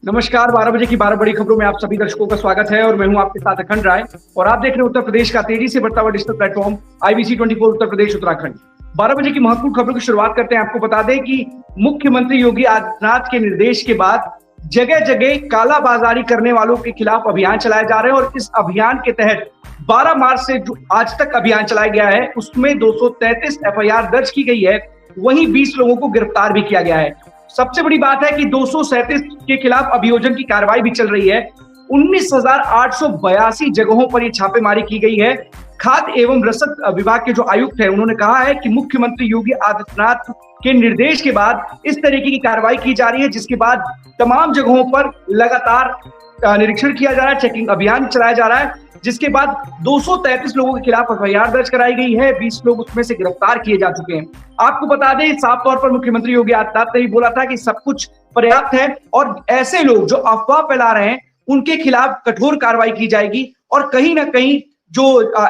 नमस्कार, 12 बजे की 12 बड़ी खबरों में आप सभी दर्शकों का स्वागत है और मैं हूं आपके साथ अखंड राय और आप देख रहे हैं उत्तर प्रदेश का तेजी से बढ़ता हुआ digital platform IBC 24 Uttar Pradesh Uttarakhand. 12 बजे की महत्वपूर्ण खबरों की शुरुआत करते हैं। आपको बता दें कि मुख्यमंत्री योगी आदित्यनाथ के निर्देश के बाद जगह जगह कालाबाजारी करने वालों के खिलाफ अभियान चलाए जा रहे हैं और इस अभियान के तहत 12 मार्च से जो आज तक अभियान चलाया गया है उसमें 233 FIR दर्ज की गई है, वहीं 20 लोगों को गिरफ्तार भी किया गया है। सबसे बड़ी बात है कि 237 के खिलाफ अभियोजन की कार्रवाई भी चल रही है। 19,882 जगहों पर ये छापेमारी की गई है। खाद्य एवं रसद विभाग के जो आयुक्त है उन्होंने कहा है कि मुख्यमंत्री योगी आदित्यनाथ के निर्देश के बाद इस तरीके की कार्रवाई की जा रही है, जिसके बाद तमाम जगहों पर लगातार निरीक्षण किया जा रहा है, चेकिंग अभियान चलाया जा रहा है, जिसके बाद 233 लोगों के खिलाफ FIR दर्ज कराई गई है। 20 लोग उसमें से गिरफ्तार किए जा चुके हैं। आपको बता दें, साफ तौर पर मुख्यमंत्री योगी आदित्यनाथ ने बोला था कि सब कुछ पर्याप्त है और ऐसे लोग जो अफवाह फैला रहे हैं उनके खिलाफ कठोर कार्रवाई की जाएगी और कहीं ना कहीं जो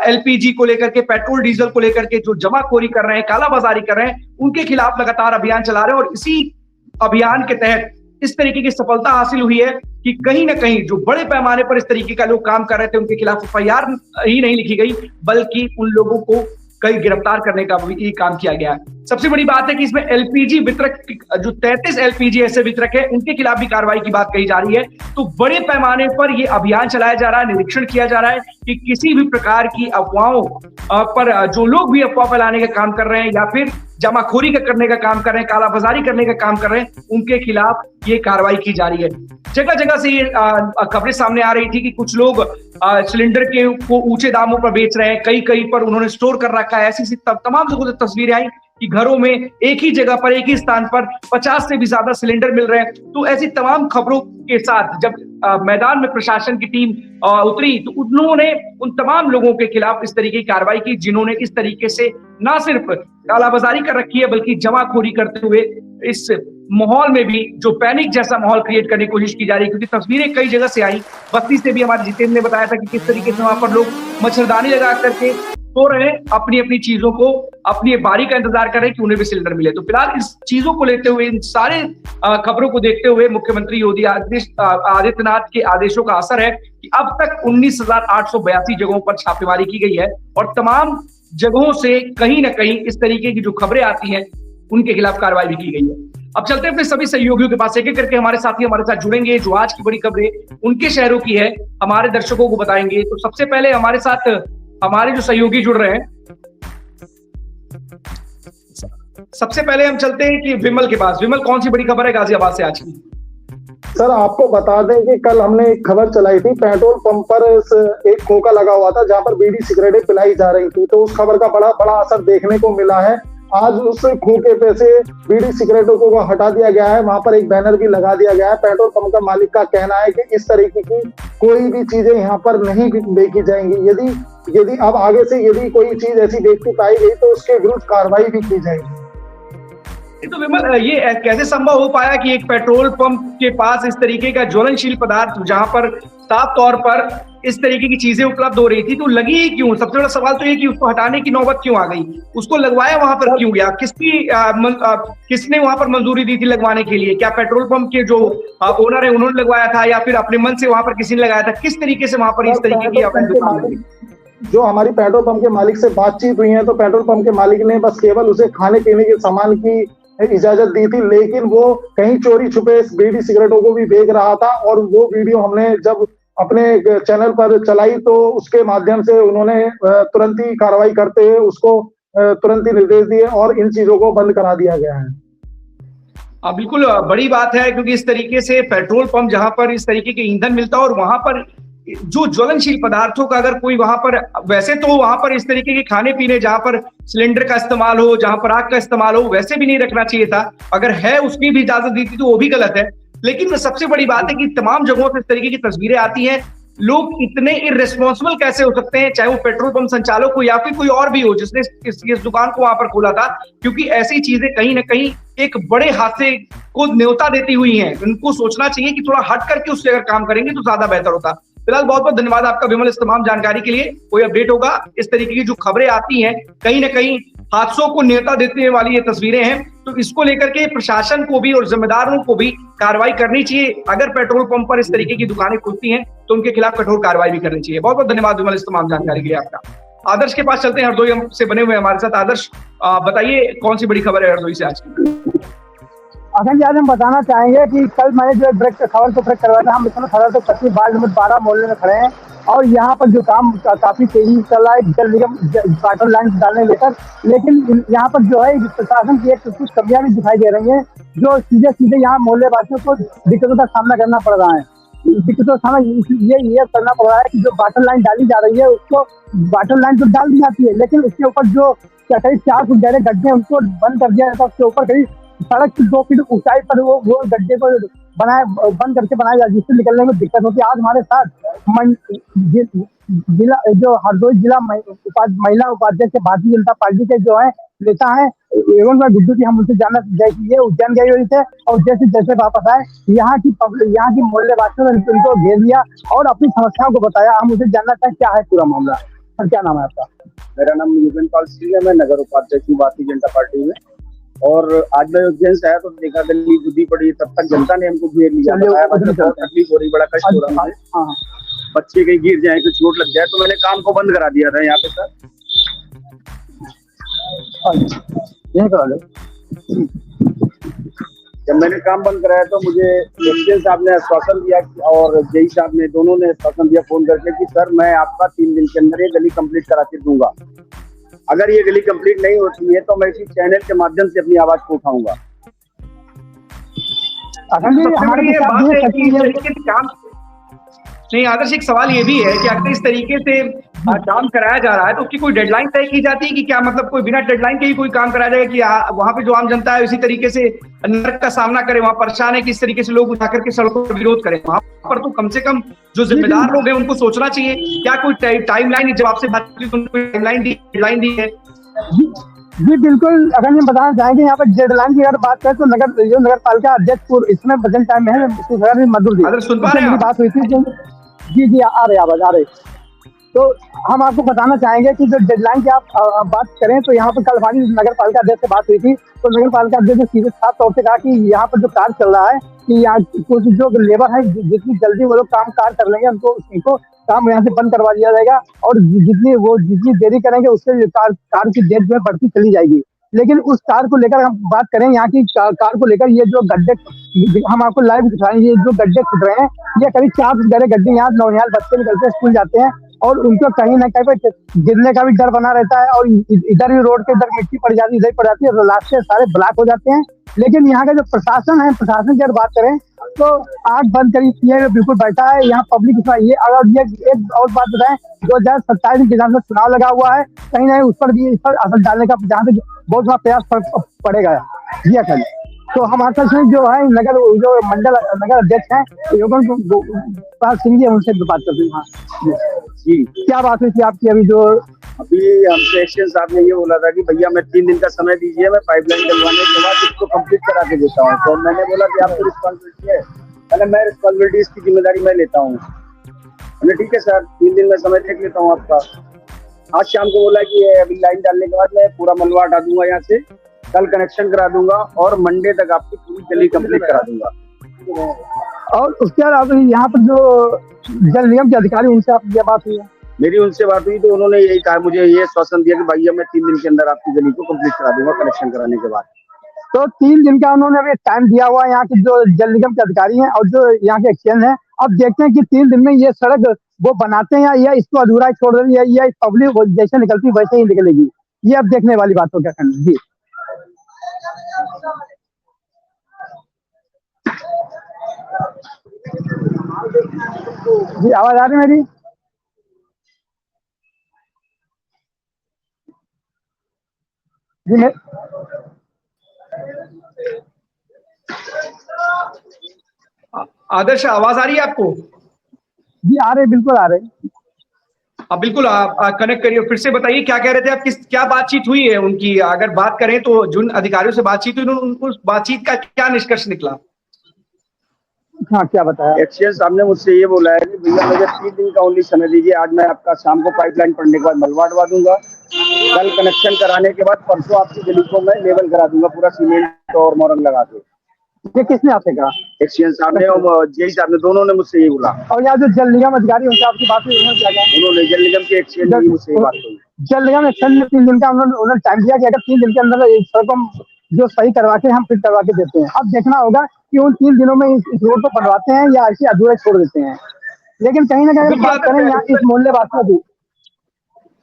LPG को लेकर के, पेट्रोल डीजल को लेकर के जो जमाखोरी कर रहे हैं, कालाबाजारी कर रहे हैं, उनके खिलाफ लगातार अभियान चला रहे हैं और इसी अभियान के तहत इस तरीके की सफलता हासिल हुई है कि कहीं ना कहीं जो बड़े पैमाने पर इस तरीके का लोग काम कर रहे थे उनके खिलाफ FIR ही नहीं लिखी गई, बल्कि उन लोगों को कई गिरफ्तार करने का भी काम किया गया है। सबसे बड़ी बात है कि इसमें LPG वितरक, जो 33 LPG ऐसे वितरक है, उनके खिलाफ भी कार्रवाई की बात कही जा रही है। तो बड़े पैमाने पर ये अभियान चलाया जा रहा है, निरीक्षण किया जा रहा है कि किसी भी प्रकार की अफवाहों पर जो लोग भी अफवाह फैलाने का काम कर रहे हैं या फिर जमाखोरी करने का काम कर रहे हैं, कालाबाजारी करने का काम कर रहे हैं, उनके खिलाफ ये कार्रवाई की जा रही है। जगह जगह से ये खबरें सामने आ रही थी कि कुछ लोग सिलेंडर को ऊंचे दामों पर बेच रहे हैं, कई पर उन्होंने स्टोर कर रखा है। ऐसी तमाम जगहों से तस्वीरें आई कि घरों में एक ही जगह पर, एक ही स्थान पर 50 से भी ज्यादा सिलेंडर मिल रहे हैं। तो ऐसी तमाम खबरों के साथ जब मैदान में प्रशासन की टीम उतरी तो उन्होंने उन तमाम लोगों के खिलाफ इस तरीके की कार्रवाई की जिन्होंने इस तरीके से ना सिर्फ कालाबाजारी कर रखी है बल्कि जमाखोरी करते हुए इस माहौल में भी जो पैनिक जैसा माहौल क्रिएट करने की कोशिश की जा रही है। क्योंकि तस्वीरें कई जगह से आई, बस्ती से भी हमारे जितेंद्र ने बताया था कि किस तरीके से वहां पर लोग मच्छरदानी लगा करके सो रहे हैं, अपनी अपनी चीजों को, अपनी बारी का इंतजार कर रहे हैं कि उन्हें भी सिलेंडर मिले। तो फिलहाल इस चीजों को लेते हुए, इन सारे खबरों को देखते हुए मुख्यमंत्री योगी आदित्यनाथ के आदेशों का असर है कि अब तक 19,882 जगहों पर छापेमारी की गई है और तमाम जगहों से कहीं ना कहीं इस तरीके की जो खबरें आती हैं उनके खिलाफ कार्रवाई भी की गई है। अब चलते हैं अपने सभी सहयोगियों के पास, एक एक करके हमारे साथी हमारे साथ जुड़ेंगे, जो आज की बड़ी खबरें उनके शहरों की है हमारे दर्शकों को बताएंगे। तो सबसे पहले हमारे साथ हमारे जो सहयोगी जुड़ रहे हैं, सबसे पहले हम चलते हैं कि विमल के पास। विमल, कौन सी बड़ी खबर है गाजियाबाद से आज की? सर, आपको बता दें कि कल हमने एक खबर चलाई थी, पेट्रोल पंप पर एक खोखा लगा हुआ था जहां पर बीड़ी सिगरेटें पिलाई जा रही थी। तो उस खबर का बड़ा असर देखने को मिला है। आज उस खोखे पे से बीड़ी सिगरेटों को हटा दिया गया है, वहां पर एक बैनर भी लगा दिया गया है। पेट्रोल पंप का मालिक का कहना है कि इस तरीके की कोई भी चीजें यहाँ पर नहीं बेची जाएंगी। यदि अब आगे से यदि कोई चीज ऐसी देखती पाई गई तो उसके विरुद्ध कार्रवाई भी की जाएगी। तो विमल, ये कैसे संभव हो पाया कि एक पेट्रोल पंप के पास इस तरीके का ज्वलनशील पदार्थ, जहां पर साफ तौर पर इस तरीके की चीजें उपलब्ध हो रही थी, तो लगी ही क्यों? सबसे बड़ा सवाल तो ये कि उसको हटाने की नौबत क्यों आ गई? उसको लगवाया वहां पर क्यों गया? किसने वहां पर मंजूरी दी थी लगवाने के लिए? क्या पेट्रोल पंप के जो ओनर है उन्होंने लगवाया था या फिर अपने मन से वहां पर किसी ने लगाया था? किस तरीके से वहां पर इस तरीके की जो हमारी पेट्रोल पंप के मालिक से बातचीत हुई है तो पेट्रोल पंप के मालिक ने बस केवल उसे खाने पीने के सामान की इजाजत दी थी, लेकिन वो कहीं चोरी छुपे बीड़ी सिगरेटों को भी बेच रहा था। और वो वीडियो हमने जब अपने चैनल पर चलाई तो उसके माध्यम से उन्होंने तुरंत ही कार्रवाई करते हुए उसको तुरंत ही निर्देश दिए और इन चीजों को बंद करा दिया गया है। बिल्कुल बड़ी बात है, क्योंकि इस तरीके से पेट्रोल पंप जहां पर इस तरीके के ईंधन मिलता है और वहां पर जो ज्वलनशील पदार्थों का अगर कोई वहां पर, वैसे तो वहां पर इस तरीके के खाने पीने जहां पर सिलेंडर का इस्तेमाल हो, जहां पर आग का इस्तेमाल हो, वैसे भी नहीं रखना चाहिए था। अगर है उसकी भी इजाजत दी थी तो वो भी गलत है। लेकिन सबसे बड़ी बात है कि तमाम जगहों से इस तरीके की तस्वीरें आती हैं। लोग इतने इर्रेस्पॉन्सिबल कैसे हो सकते हैं, चाहे वो पेट्रोल पंप संचालक हो या फिर कोई और भी हो जिसने इस दुकान को वहां पर खोला था, क्योंकि ऐसी चीजें कहीं ना कहीं एक बड़े हादसे को न्योता देती हुई हैं। उनको सोचना चाहिए कि थोड़ा हट करके उससे अगर काम करेंगे तो ज्यादा बेहतर होता। फिलहाल बहुत बहुत धन्यवाद आपका विमल इस तमाम जानकारी के लिए। कोई अपडेट होगा, इस तरीके की जो खबरें आती हैं कहीं ना कहीं हादसों को न्योता देने वाली ये तस्वीरें हैं। तो इसको लेकर के प्रशासन को भी और जिम्मेदारों को भी कार्रवाई करनी चाहिए। अगर पेट्रोल पंप पर इस तरीके की दुकानें खुलती हैं तो उनके खिलाफ कठोर कार्रवाई भी करनी चाहिए। बहुत बहुत धन्यवाद विमल इस तमाम जानकारी के लिए आपका। आदर्श के पास चलते हैं, हरदोई से बने हुए हमारे साथ। आदर्श, बताइए कौन सी बड़ी खबर है हरदोई से आज की? अखन जी, आज हम बताना चाहेंगे कि कल मैंने जो ब्रेक खबर को ब्रेक करवाया था, हम इसमें खबर तो 25 वार्ड नंबर 12 मोहल्ले में खड़े हैं और यहाँ पर जो काम काफी तेजी से चल रहा है जल निगम वाटर लाइन डालने लेकर, लेकिन यहाँ पर जो है प्रशासन की एक कुछ कमियां भी दिखाई दे रही हैं, जो सीधे सीधे यहाँ मोहल्ले वासियों को दिक्कतों का सामना करना पड़ रहा है। दिक्कतों का सामना ये करना पड़ रहा है कि जो वाटर लाइन डाली जा रही है उसको वाटर लाइन तो डाल दी जाती है, लेकिन उसके ऊपर जो करीब 4 फुट गहरे गड्ढे उनको बंद कर दिया जाता है। उसके ऊपर करीब सड़क की 2 फीट ऊंचाई पर वो गड्ढे को बंद करके बनाया जाए, जिससे निकलने में दिक्कत होती है। आज हमारे साथ जिला जो हरदोई जिला महिला उपाध्यक्ष भारतीय जनता पार्टी के जो है नेता है एवं गुड्डू जी, हम उनसे जानना चाहिए। ये उज्जैन गए हुए थे और जैसे जैसे वापस आए यहाँ की मोहल्ले वासियों ने उनको घेर लिया और अपनी समस्याओं को बताया। हम उनसे जानना चाहें क्या है पूरा मामला। सर, क्या नाम है आपका? मेरा नाम युगन पाल सिंह है, मैं नगर उपाध्यक्ष हूँ भारतीय जनता पार्टी में। और आज मैं उज्जैन से आया तो देखा गली गुदी पड़ी, तब तक जनता ने हमको घेर लिया। तकलीफ हो रही, बड़ा कष्ट हो रहा है। बच्चे कहीं गिर जाए, कुछ चोट लग जाए, तो मैंने काम को बंद करा दिया था यहाँ पे। सर जब मैंने काम बंद कराया तो मुझे एसडीएम साहब ने आश्वासन दिया और जेई साहब ने, दोनों ने आश्वासन दिया फोन करके कि सर मैं आपका 3 दिन के अंदर ये गली कंप्लीट करा के दूंगा। अगर ये गली कंप्लीट नहीं होती है तो मैं इसी चैनल के माध्यम से अपनी आवाज को उठाऊंगा। नहीं आदर्श, एक सवाल ये भी है कि अगर इस तरीके से काम कराया जा रहा है तो उसकी कोई डेडलाइन तय की जाती है कि क्या, मतलब कोई बिना डेडलाइन के ही कोई काम कराया जाएगा कि वहां पे जो आम जनता है इसी तरीके से नरक का सामना करे, वहां परेशान है कि इस तरीके से लोग उठा करके सड़कों पर विरोध करें? वहां पर तो कम से कम जो जिम्मेदार लोग हैं उनको सोचना चाहिए। क्या कोई टाइमलाइन, जब आपसे बात की तो टाइमलाइन दी है? जी बिल्कुल, अगर हम बताना चाहेंगे यहाँ पर डेडलाइन की अगर बात करें तो नगर पालिका अध्यक्ष इसमें प्रेजेंट टाइम में है मधुर जी। सुन पा रहे हैं? बात हुई थी जी आ रहे आवाज आ रही। तो हम आपको बताना चाहेंगे कि जो डेडलाइन की आप बात करें तो यहाँ पर कल हमारी नगर पालिका अध्यक्ष से बात हुई थी, तो नगर पालिका अध्यक्ष ने सीधे साफ तौर से कहा कि यहाँ पर जो कार्य चल रहा है कि यहाँ कुछ जो लेबर है जितनी जल्दी वो लोग काम कर लेंगे उनको काम यहाँ से बंद करवा दिया जाएगा और जितनी देरी करेंगे उससे कार की डेट जो है बढ़ती चली जाएगी। लेकिन उस कार को लेकर हम बात करें, यहाँ की कार को लेकर ये जो गड्ढे हम आपको लाइव दिखाएंगे, ये जो गड्ढे खुद रहे हैं ये करीब 4 गहरे गड्ढे, यहाँ नौनिहाल बच्चे निकलते स्कूल जाते हैं और उनको कहीं ना कहीं पे गिरने का भी डर बना रहता है और इधर भी रोड के इधर मिट्टी पड़ जाती है, इधर पड़ जाती है, रास्ते सारे ब्लॉक हो जाते हैं। लेकिन यहाँ का जो प्रशासन है, प्रशासन की अगर बात करें तो आंख बंद करी किए बिल्कुल बैठा है यहाँ पब्लिक। ये अगर ये एक और बात बताएं, 2027 में विधानसभा चुनाव लगा हुआ है, कहीं ना उस पर भी इस पर असर डालने का जहाँ पे बहुत बड़ा प्रयास पड़ेगा। जी अखिल, तो हमारे साथ जो है जो मंडल नगर अध्यक्ष हैं योगन पाल सिंह जी, उनसे बात करते हैं। हाँ जी, क्या बात हुई थी आपकी? अभी हमसे एक्शन साहब ने ये बोला था कि भैया मैं 3 दिन का समय दीजिए, मैं पाइपलाइन डलवाने के बाद इसको कंप्लीट करा के देता हूँ। तो मैंने बोला कि आपको रिस्पॉन्सिबिलिटी है, मैंने मैं रिस्पॉन्सिबिलिटी इसकी जिम्मेदारी मैं लेता हूँ। मैंने ठीक है सर, 3 दिन में समय देख लेता हूँ आपका। आज शाम को बोला कि अभी लाइन डालने के बाद मैं पूरा मलबा हटा दूंगा यहाँ से, कल कनेक्शन करा दूंगा और मंडे तक आपकी पूरी गली कंप्लीट करा दूंगा। और उसके अलावा यहाँ पर जो जल निगम के अधिकारी उनसे आप ये बात हुई है? मेरी उनसे बात हुई तो उन्होंने यही कहा, मुझे ये आश्वासन दिया कि भैया मैं 3 दिन के अंदर आपकी गली को कंप्लीट करा दूंगा कनेक्शन कराने के बाद। तो 3 दिन का उन्होंने अभी टाइम दिया हुआ है यहाँ के जो जल निगम के अधिकारी हैं और जो यहाँ के एक्सचेंज हैं। अब देखते हैं कि 3 दिन में ये सड़क वो बनाते हैं या इसको अधूरा छोड़ रही है या पब्लिक जैसे निकलती वैसे ही निकलेगी, ये अब देखने वाली बात हो। क्या करना जी? जी आवाज आ रही मेरी? जी आदर्श, आवाज आ रही है आपको? जी आ रहे, बिल्कुल आ रहे। अब बिल्कुल आप कनेक्ट करिए, फिर से बताइए क्या कह रहे थे आप, क्या बातचीत हुई है उनकी? अगर बात करें तो जिन अधिकारियों से बातचीत हुई उनको बातचीत का क्या निष्कर्ष निकला? हाँ, क्या बताया? एक्सचेंज साहब ने मुझसे ये बोला है कि भैया मुझे 3 दिन का ओनली समय दीजिए, आज मैं आपका शाम को पाइपलाइन पड़ने के बाद मलबा हटवा दूंगा, कल कनेक्शन कराने के बाद परसों आपकी गली को मैं लेवल करा दूंगा पूरा सीमेंट और मोरंग लगा के। ये किसने आपसे कहा? एक्सचेंज साहब ने और जेई साहब ने, दोनों ने मुझसे ये बोला। और यहाँ जो जल निगम अधिकारी उनसे आपकी बात हुई, उन्होंने क्या कहा? उन्होंने जल निगम के एक्सचेंज में मुझसे ये बात हुई। जल निगम एक्सचेंज में 3 दिन का उन्होंने टाइम दिया कि अगर 3 दिन के अंदर इस सड़क को जो सही करवा के हम फिट करवा के देते हैं। अब देखना होगा कि उन 3 दिनों में इस रोड को बनवाते हैं या ऐसे अधूरे छोड़ देते हैं। लेकिन कहीं ना कहीं अगर बात करें यहाँ इस मोहल्ले वासियों की,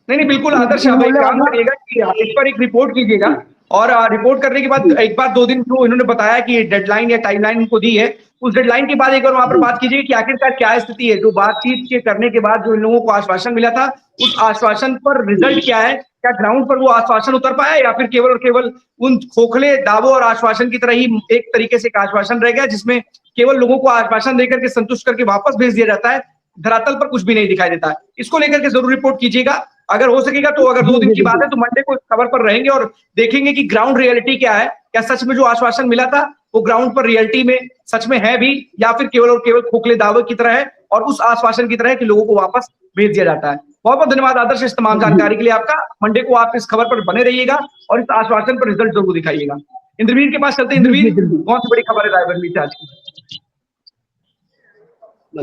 नहीं, बिल्कुल आदर्श, आप एक काम करिएगा कि इस पर एक रिपोर्ट कीजिएगा और रिपोर्ट करने के बाद एक बार 2 दिन जो इन्होंने बताया कि डेडलाइन या टाइमलाइन उनको दी है, उस डेडलाइन के बाद एक बार वहां पर बात कीजिए कि आखिरकार क्या स्थिति है। जो बातचीत के करने के बाद जो इन लोगों को आश्वासन मिला था, उस आश्वासन पर रिजल्ट क्या है? क्या ग्राउंड पर वो आश्वासन उतर पाया या फिर केवल और केवल उन खोखले दावों और आश्वासन की तरह ही एक तरीके से एक आश्वासन रह गया, जिसमें केवल लोगों को आश्वासन देकर के संतुष्ट करके वापस भेज दिया जाता है, धरातल पर कुछ भी नहीं दिखाई देता है। इसको लेकर के जरूर रिपोर्ट कीजिएगा, अगर हो सकेगा तो। अगर 2 दिन की बात है तो मंडे को खबर पर रहेंगे और देखेंगे कि ग्राउंड रियलिटी क्या है। क्या सच में जो आश्वासन मिला था वो ग्राउंड पर रियलिटी में सच में है भी, या फिर केवल और केवल खोखले दावे की तरह है और उस आश्वासन की तरह है कि लोगों को वापस भेज दिया जाता है। बहुत बहुत धन्यवाद आदर्श इस तमाम जानकारी के लिए आपका। मंडे को आप इस खबर पर बने रहिएगा और इस आश्वासन पर रिजल्ट जरूर दिखाइएगा। इंद्रवीर के पास चलते हैं। इंद्रवीर, कौन सी बड़ी खबर है रायबरेली से आज की?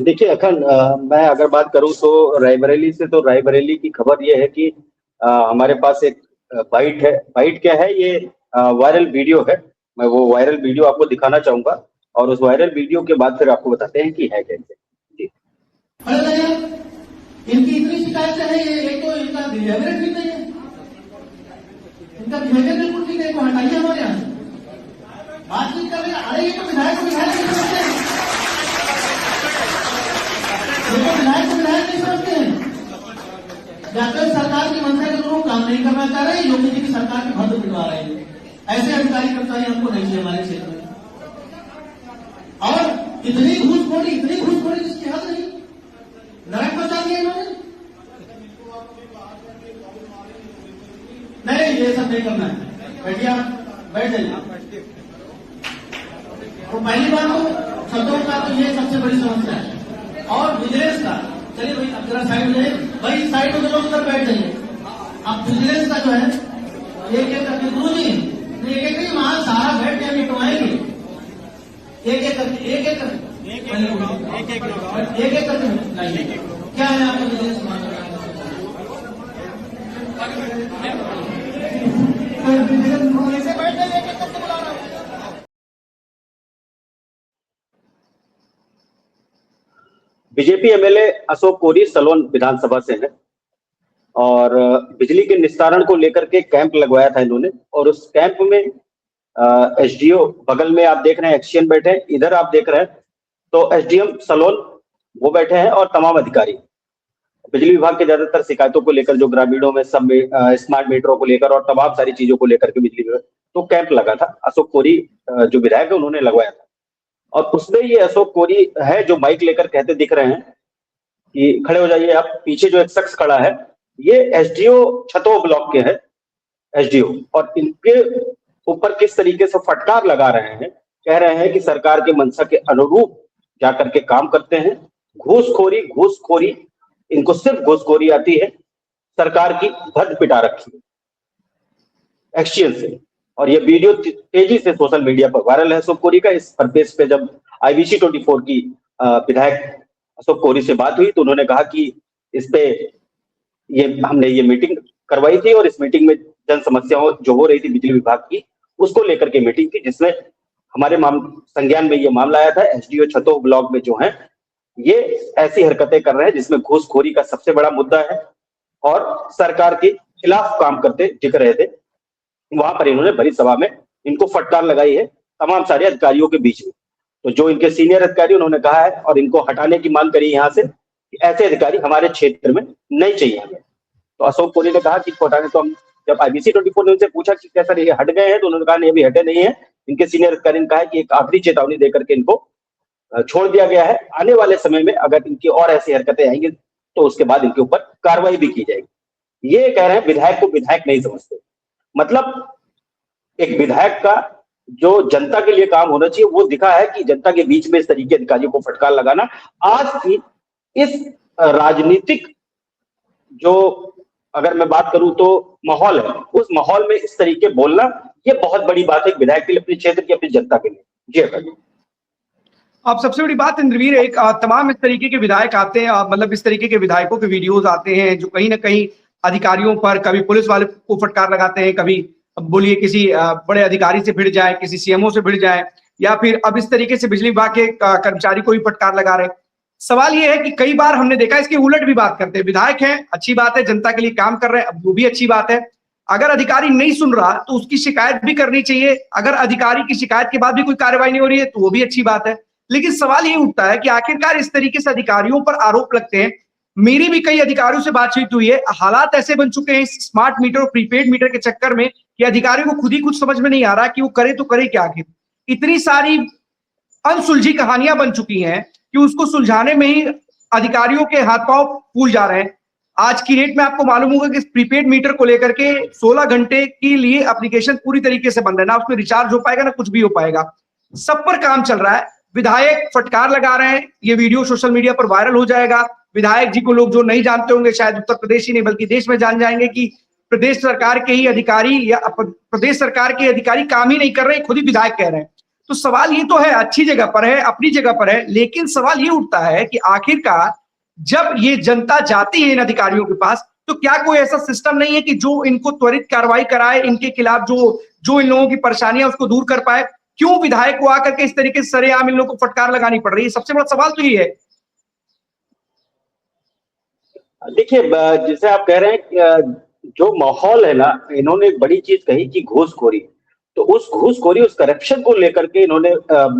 देखिए अखंड, मैं अगर बात करूं तो रायबरेली से, तो रायबरेली की खबर ये है कि हमारे पास एक बाइट है। बाइट क्या है? ये वायरल वीडियो है। मैं वो वायरल वीडियो आपको दिखाना चाहूंगा और उस वायरल वीडियो के बाद फिर आपको बताते हैं कि है कैसे। जी, इनकी इतनी शिकायतें हैं, एक तो इनका बिहेवियर ठीक नहीं है, इनका बिहेवियर बिल्कुल ठीक है, हटाइए हमारे यहाँ बातचीत कर रहे हैं। अरे ये तो विधायक नहीं समझते हैं, ये तो विधायक नहीं समझते हैं। या तो सरकार की मंशा के लोग काम नहीं करना चाह रहे हैं, योगी जी की सरकार की भंड पिटवा रहे हैं। ऐसे अधिकारी कर्मचारी हमको नहीं चाहिए हमारे क्षेत्र में। और इतनी घूसखोरी जिसकी हद नहीं, नरक बचा दिया इन्होंने। नहीं, ये सब नहीं करना है। बैठिए, बैठ जाइए। तो पहली बात तो शब्दों का तो ये सबसे बड़ी समस्या है। और विजिलेंस का, चलिए भाई अब जरा साइड में, भाई साइड में लोग उधर बैठ जाइए। अब विजिलेंस का जो है एक एक करके, गुरु जी एक एक नहीं, वहां सारा बैठ के मिटवाएंगे, एक एक करके एक एक करके क्या है आपको विजिलेंस बैठ जाइए, एक एक करके बुला रहा हूं। बीजेपी एमएलए अशोक कोरी सलोन विधानसभा से है और बिजली के निस्तारण को लेकर के कैंप लगवाया था इन्होंने। और उस कैंप में एसडीओ बगल में आप देख रहे हैं एक्सचेंज बैठे हैं, इधर आप देख रहे हैं तो एसडीएम सलोन वो बैठे हैं और तमाम अधिकारी बिजली विभाग के ज्यादातर शिकायतों को लेकर, जो ग्रामीणों में सब स्मार्ट मीटरों को लेकर और तमाम सारी चीजों को लेकर के बिजली विभाग तो कैंप लगा था। अशोक कोरी जो विधायक है उन्होंने लगवाया था और उसमें ये अशोक कोरी है जो माइक लेकर कहते दिख रहे हैं कि खड़े हो जाइए आप। पीछे जो एक शख्स खड़ा है ये एसडीओ छतो ब्लॉक के हैं एसडीओ, और इनके ऊपर किस तरीके से फटकार लगा रहे हैं, कह रहे हैं कि सरकार के मंशा के अनुरूप जाकर के काम करते हैं। घूसखोरी, इनको सिर्फ घूसखोरी आती है, सरकार की भद्द पिटा रखी है एक्सचेंज से। और ये वीडियो तेजी से सोशल मीडिया पर वायरल है अशोक कोरी का। इस परिपेक्ष पे जब IBC 24 की विधायक अशोक कोरी से बात हुई तो उन्होंने कहा कि इस पे हमने ये मीटिंग करवाई थी और इस मीटिंग में जन समस्याओं जो हो रही थी बिजली विभाग की उसको लेकर के मीटिंग थी, जिसमें हमारे संज्ञान में ये मामला आया था। एसडीओ छतो ब्लॉक में जो है ये ऐसी हरकतें कर रहे हैं जिसमें घूसखोरी का सबसे बड़ा मुद्दा है और सरकार के खिलाफ काम करते दिख रहे थे। वहां पर इन्होंने बड़ी सभा में इनको फटकार लगाई है तमाम सारे अधिकारियों के बीच में। तो जो इनके सीनियर अधिकारी उन्होंने कहा है और इनको हटाने की मांग करी यहाँ से, ऐसे अधिकारी हमारे क्षेत्र में नहीं चाहिए हमें। तो अशोक कोरी ने कहा कि हटाने, तो हम जब IBC 24 ने उनसे पूछा कि क्या सर ये हट गए हैं, तो उन्होंने कहा नहीं अभी हटे नहीं है। इनके सीनियर अधिकारी ने कहा कि एक आखिरी चेतावनी देकर के इनको छोड़ दिया गया है। आने वाले समय में अगर इनकी और ऐसी हरकतें आएंगी तो उसके बाद इनके ऊपर कार्रवाई भी की जाएगी। ये कह रहे हैं विधायक को विधायक नहीं समझते। मतलब एक विधायक का जो जनता के लिए काम होना चाहिए वो दिखा है कि जनता के बीच में इस तरीके अधिकारियों को फटकार लगाना आज की इस राजनीतिक जो अगर मैं बात करूं तो माहौल है, उस माहौल में इस तरीके बोलना ये बहुत बड़ी बात है विधायक के लिए, अपने क्षेत्र की, अपनी जनता के लिए। जी अगर अब सबसे बड़ी बात इंद्रवीर, एक तमाम इस तरीके के विधायक आते हैं, मतलब इस तरीके के विधायकों के वीडियोस आते हैं जो कहीं ना कहीं अधिकारियों पर, कभी पुलिस वाले को फटकार लगाते हैं, कभी बोलिए किसी बड़े अधिकारी से भिड़ जाए, किसी सीएमओ से भिड़ जाए, या फिर अब इस तरीके से बिजली विभाग के कर्मचारी को भी फटकार लगा रहे हैं। सवाल ये है कि कई बार हमने देखा इसके उलट भी बात करते हैं। विधायक हैं, अच्छी बात है, जनता के लिए काम कर रहे हैं, वो भी अच्छी बात है। अगर अधिकारी नहीं सुन रहा तो उसकी शिकायत भी करनी चाहिए। अगर अधिकारी की शिकायत के बाद भी कोई कार्रवाई नहीं हो रही है तो वो भी अच्छी बात है। लेकिन सवाल ये उठता है कि आखिरकार इस तरीके से अधिकारियों पर आरोप लगते हैं। मेरी भी कई अधिकारियों से बातचीत हुई है, हालात ऐसे बन चुके हैं स्मार्ट मीटर और प्रीपेड मीटर के चक्कर में कि अधिकारियों को खुद ही कुछ समझ में नहीं आ रहा कि वो करे तो करे क्या। आखिर इतनी सारी अनसुलझी कहानियां बन चुकी हैं कि उसको सुलझाने में ही अधिकारियों के हाथ पांव फूल जा रहे हैं। आज की डेट में आपको मालूम होगा कि प्रीपेड मीटर को लेकर के 16 घंटे के लिए एप्लीकेशन पूरी तरीके से बंद है, ना उसमें रिचार्ज हो पाएगा ना कुछ भी हो पाएगा। सब पर काम चल रहा है, विधायक फटकार लगा रहे हैं, ये वीडियो सोशल मीडिया पर वायरल हो जाएगा। विधायक जी को लोग जो नहीं जानते होंगे, शायद उत्तर प्रदेश ही नहीं बल्कि देश में जान जाएंगे कि प्रदेश सरकार के ही अधिकारी या प्रदेश सरकार के अधिकारी काम ही नहीं कर रहे, खुद ही विधायक कह रहे हैं। तो सवाल ये तो है, अच्छी जगह पर है, अपनी जगह पर है, लेकिन सवाल ये उठता है कि आखिरकार जब ये जनता जाती है इन अधिकारियों के पास तो क्या कोई ऐसा सिस्टम नहीं है कि जो इनको त्वरित कार्रवाई कराए, इनके खिलाफ जो इन लोगों की परेशानियां उसको दूर कर पाए? क्यों विधायक को आकर के इस तरीके से सरेआम इन लोगों को फटकार लगानी पड़ रही है? सबसे बड़ा सवाल तो ये है। देखिए, जैसे आप कह रहे हैं जो माहौल है ना, इन्होंने एक बड़ी चीज कही कि घूसखोरी, तो उस घूसखोरी, उस करप्शन को लेकर के इन्होंने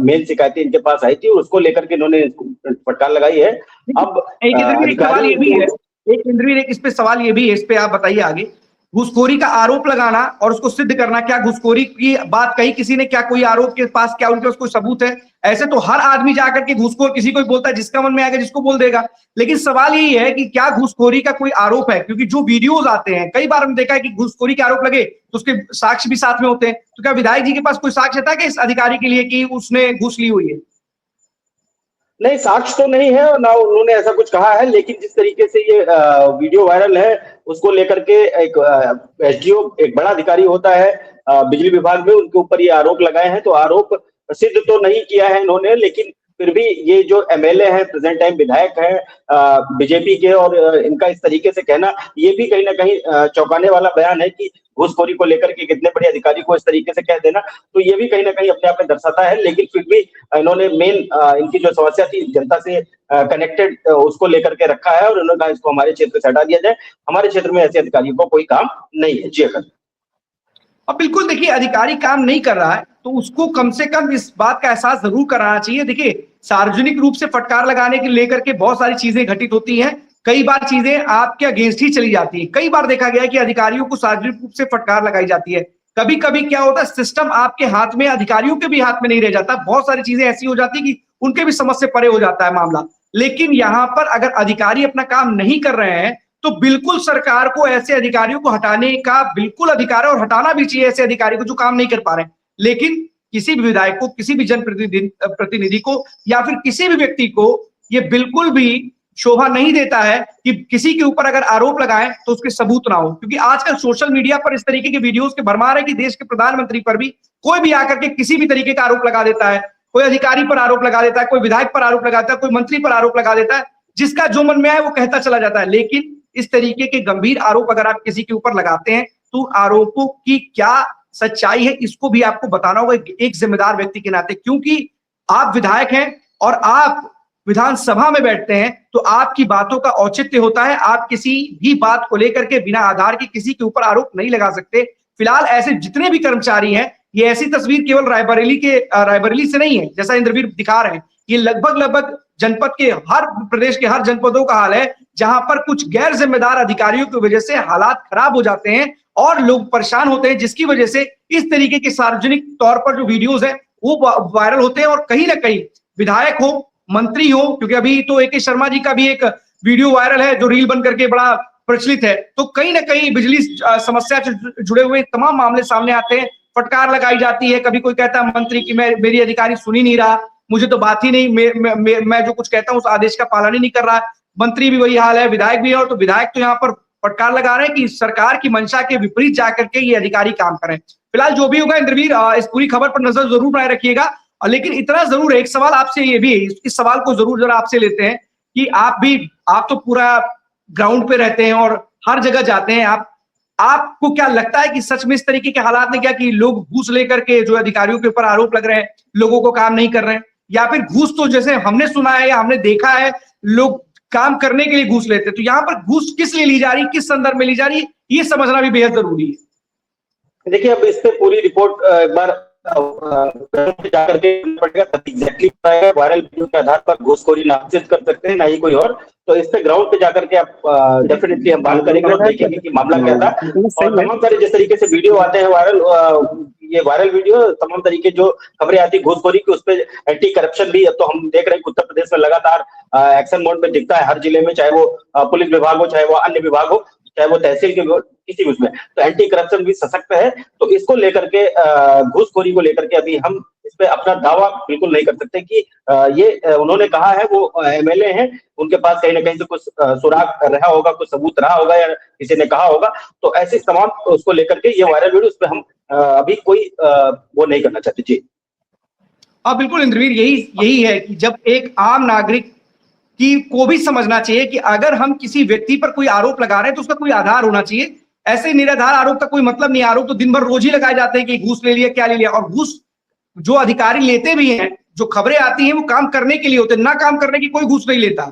मेन शिकायतें इनके पास आई थी और उसको लेकर के इन्होंने फटकार लगाई है। अब एक सवाल ये भी है, एक इस पे सवाल ये भी है, इस पे आप बताइए आगे। घूसखोरी का आरोप लगाना और उसको सिद्ध करना, क्या घूसखोरी की बात कही किसी ने? क्या कोई आरोप के पास, क्या उनके पास कोई सबूत है? ऐसे तो हर आदमी जाकर के घूसखोर किसी को बोलता है, जिसका मन में आएगा जिसको बोल देगा। लेकिन सवाल यही है कि क्या घूसखोरी का कोई आरोप है? क्योंकि जो वीडियोज आते हैं, कई बार हमने देखा है कि घूसखोरी के आरोप लगे तो उसके साक्ष्य भी साथ में होते हैं। तो क्या विधायक जी के पास कोई साक्ष्य था कि इस अधिकारी के लिए कि उसने घूस ली हुई है? नहीं, साक्ष्य तो नहीं है और ना उन्होंने ऐसा कुछ कहा है, लेकिन जिस तरीके से ये वीडियो वायरल है उसको लेकर के एक एसडीओ, एक बड़ा अधिकारी होता है बिजली विभाग में, उनके ऊपर ये आरोप लगाए हैं। तो आरोप सिद्ध तो नहीं किया है इन्होंने, लेकिन फिर भी ये जो एमएलए हैं, प्रेजेंट टाइम विधायक हैं बीजेपी के, और इनका इस तरीके से कहना ये भी कहीं ना कहीं चौंकाने वाला बयान है कि घूसखोरी को लेकर के कितने बड़े अधिकारी को इस तरीके से कह देना, तो ये भी कहीं ना कहीं अपने आप में दर्शाता है। लेकिन फिर भी इन्होंने मेन इनकी जो समस्या थी जनता से कनेक्टेड, उसको लेकर के रखा है और उन्होंने कहा इसको हमारे क्षेत्र से हटा दिया जाए, हमारे क्षेत्र में ऐसे अधिकारियों को कोई काम नहीं है। जी अगर अब बिल्कुल देखिए, अधिकारी काम नहीं कर रहा है तो उसको कम से कम इस बात का एहसास जरूर कराना चाहिए। देखिए, सार्वजनिक रूप से फटकार लगाने के लेकर के बहुत सारी चीजें घटित होती हैं, कई बार चीजें आपके अगेंस्ट ही चली जाती है। कई बार देखा गया है कि अधिकारियों को सार्वजनिक रूप से फटकार लगाई जाती है। कभी कभी क्या होता है, सिस्टम आपके हाथ में, अधिकारियों के भी हाथ में नहीं रह जाता, बहुत सारी चीजें ऐसी हो जाती है कि उनके भी समझ से परे हो जाता है मामला। लेकिन यहाँ पर अगर अधिकारी अपना काम नहीं कर रहे हैं तो बिल्कुल सरकार को ऐसे अधिकारियों को हटाने का बिल्कुल अधिकार है और हटाना भी चाहिए ऐसे अधिकारी को जो काम नहीं कर पा रहे हैं। लेकिन किसी भी विधायक को, किसी भी जनप्रतिनिधि को या फिर किसी भी व्यक्ति को ये बिल्कुल भी शोभा नहीं देता है कि किसी के ऊपर अगर आरोप लगाएं तो उसके सबूत ना हो। क्योंकि आजकल सोशल मीडिया पर इस तरीके के वीडियोस के भरमार है कि देश के प्रधानमंत्री पर भी कोई भी आकर के किसी भी तरीके का आरोप लगा देता है, कोई अधिकारी पर आरोप लगा देता है, कोई विधायक पर आरोप लगाता है, कोई मंत्री पर आरोप लगा देता है, जिसका जो मन में आए वो कहता चला जाता है। लेकिन इस तरीके के गंभीर आरोप अगर आप किसी के ऊपर लगाते हैं तो आरोपों की क्या सच्चाई है इसको भी आपको बताना होगा एक जिम्मेदार व्यक्ति के नाते। क्योंकि आप विधायक हैं और आप विधानसभा में बैठते हैं तो आपकी बातों का औचित्य होता है। आप किसी भी बात को लेकर के बिना आधार के किसी के ऊपर आरोप नहीं लगा सकते। फिलहाल ऐसे जितने भी कर्मचारी हैं, ये ऐसी तस्वीर केवल रायबरेली से नहीं है जैसा इंद्रवीर दिखा रहे हैं, ये लगभग जनपद के प्रदेश के हर जनपदों का हाल है जहां पर कुछ गैर जिम्मेदार अधिकारियों की वजह से हालात खराब हो जाते हैं और लोग परेशान होते हैं, जिसकी वजह से इस तरीके के सार्वजनिक तौर पर जो वीडियोस हैं वो वायरल होते हैं। और कहीं ना कहीं विधायक हो, मंत्री हो, क्योंकि अभी तो AK शर्मा जी का भी एक वीडियो वायरल है जो रील बन करके बड़ा प्रचलित है, तो कहीं ना कहीं बिजली समस्या से जुड़े हुए तमाम मामले सामने आते हैं फटकार लगाई जाती है। कभी कोई कहता है मंत्री की मेरी अधिकारी सुन ही नहीं रहा, मुझे तो बात ही नहीं, मैं जो कुछ कहता हूं उस आदेश का पालन ही नहीं कर रहा। मंत्री भी वही हाल है, विधायक भी है, और तो विधायक तो यहाँ पर फटकार लगा रहे हैं कि सरकार की मंशा के विपरीत जाकर के ये अधिकारी काम करें। फिलहाल जो भी होगा इंद्रवीर, इस पूरी खबर पर नजर जरूर बनाए रखिएगा। लेकिन इतना जरूर है, एक सवाल आपसे ये भी, इस सवाल को जरूर जरा आपसे लेते हैं कि आप तो पूरा ग्राउंड पे रहते हैं और हर जगह जाते हैं, आपको क्या लगता है कि सच में इस तरीके के हालात में क्या कि लोग घूस लेकर के, जो अधिकारियों के ऊपर आरोप लग रहे हैं, लोगों को काम नहीं कर रहे हैं, या फिर घूस तो जैसे हमने सुना है या हमने देखा है लोग काम करने के लिए घूस लेते हैं, तो यहाँ पर घूस किस लिए ली जा रही है, किस संदर्भ में ली जा रही है, ये समझना भी बेहद जरूरी है। देखिए, अब इस पे पूरी रिपोर्ट एक बार जाकर के पड़ेगा, एग्जैक्टली वायरल वीडियो के आधार पर घूसखोरी नामजद कर सकते हैं, ना ही कोई और। तो इस पे ग्राउंड पे जाकर के आप डेफिनेटली हम बात करेंगे और देखेंगे कि मामला क्या था। और तमाम सारे जिस तरीके से वीडियो आते हैं वायरल, ये वायरल वीडियो, तमाम तरीके जो खबरें आती है घूसखोरी की, उस पर एंटी करप्शन भी अब तो हम देख रहे हैं उत्तर प्रदेश में लगातार एक्शन मोड में दिखता है हर जिले में, चाहे वो पुलिस विभाग हो, चाहे वो अन्य विभाग हो, चाहे वो तहसील के किसी भी उसमें, तो एंटी करप्शन भी सशक्त है। तो इसको लेकर के, घूसखोरी को लेकर के अभी हम इस पे अपना दावा बिल्कुल नहीं कर सकते कि ये उन्होंने कहा है, वो एमएलए हैं, उनके पास कहीं ना कहीं से कुछ सुराग रहा होगा, कुछ सबूत रहा होगा, या किसी ने कहा होगा। तो ऐसे तमाम उसको लेकर के ये वायरल वीडियो, उस पर हम अभी कोई वो नहीं करना चाहते। जी बिल्कुल इंद्रवीर, यही है कि जब एक आम नागरिक को भी समझना चाहिए कि अगर हम किसी व्यक्ति पर कोई आरोप लगा रहे हैं तो उसका कोई आधार होना चाहिए। ऐसे निराधार आरोप का कोई मतलब नहीं। आरोप तो दिन भर रोज ही लगाए जाते हैं कि घूस ले लिया, क्या ले लिया, और घूस जो अधिकारी लेते भी हैं, जो खबरें आती हैं, वो काम करने के लिए होते हैं, ना काम करने की कोई घूस नहीं लेता,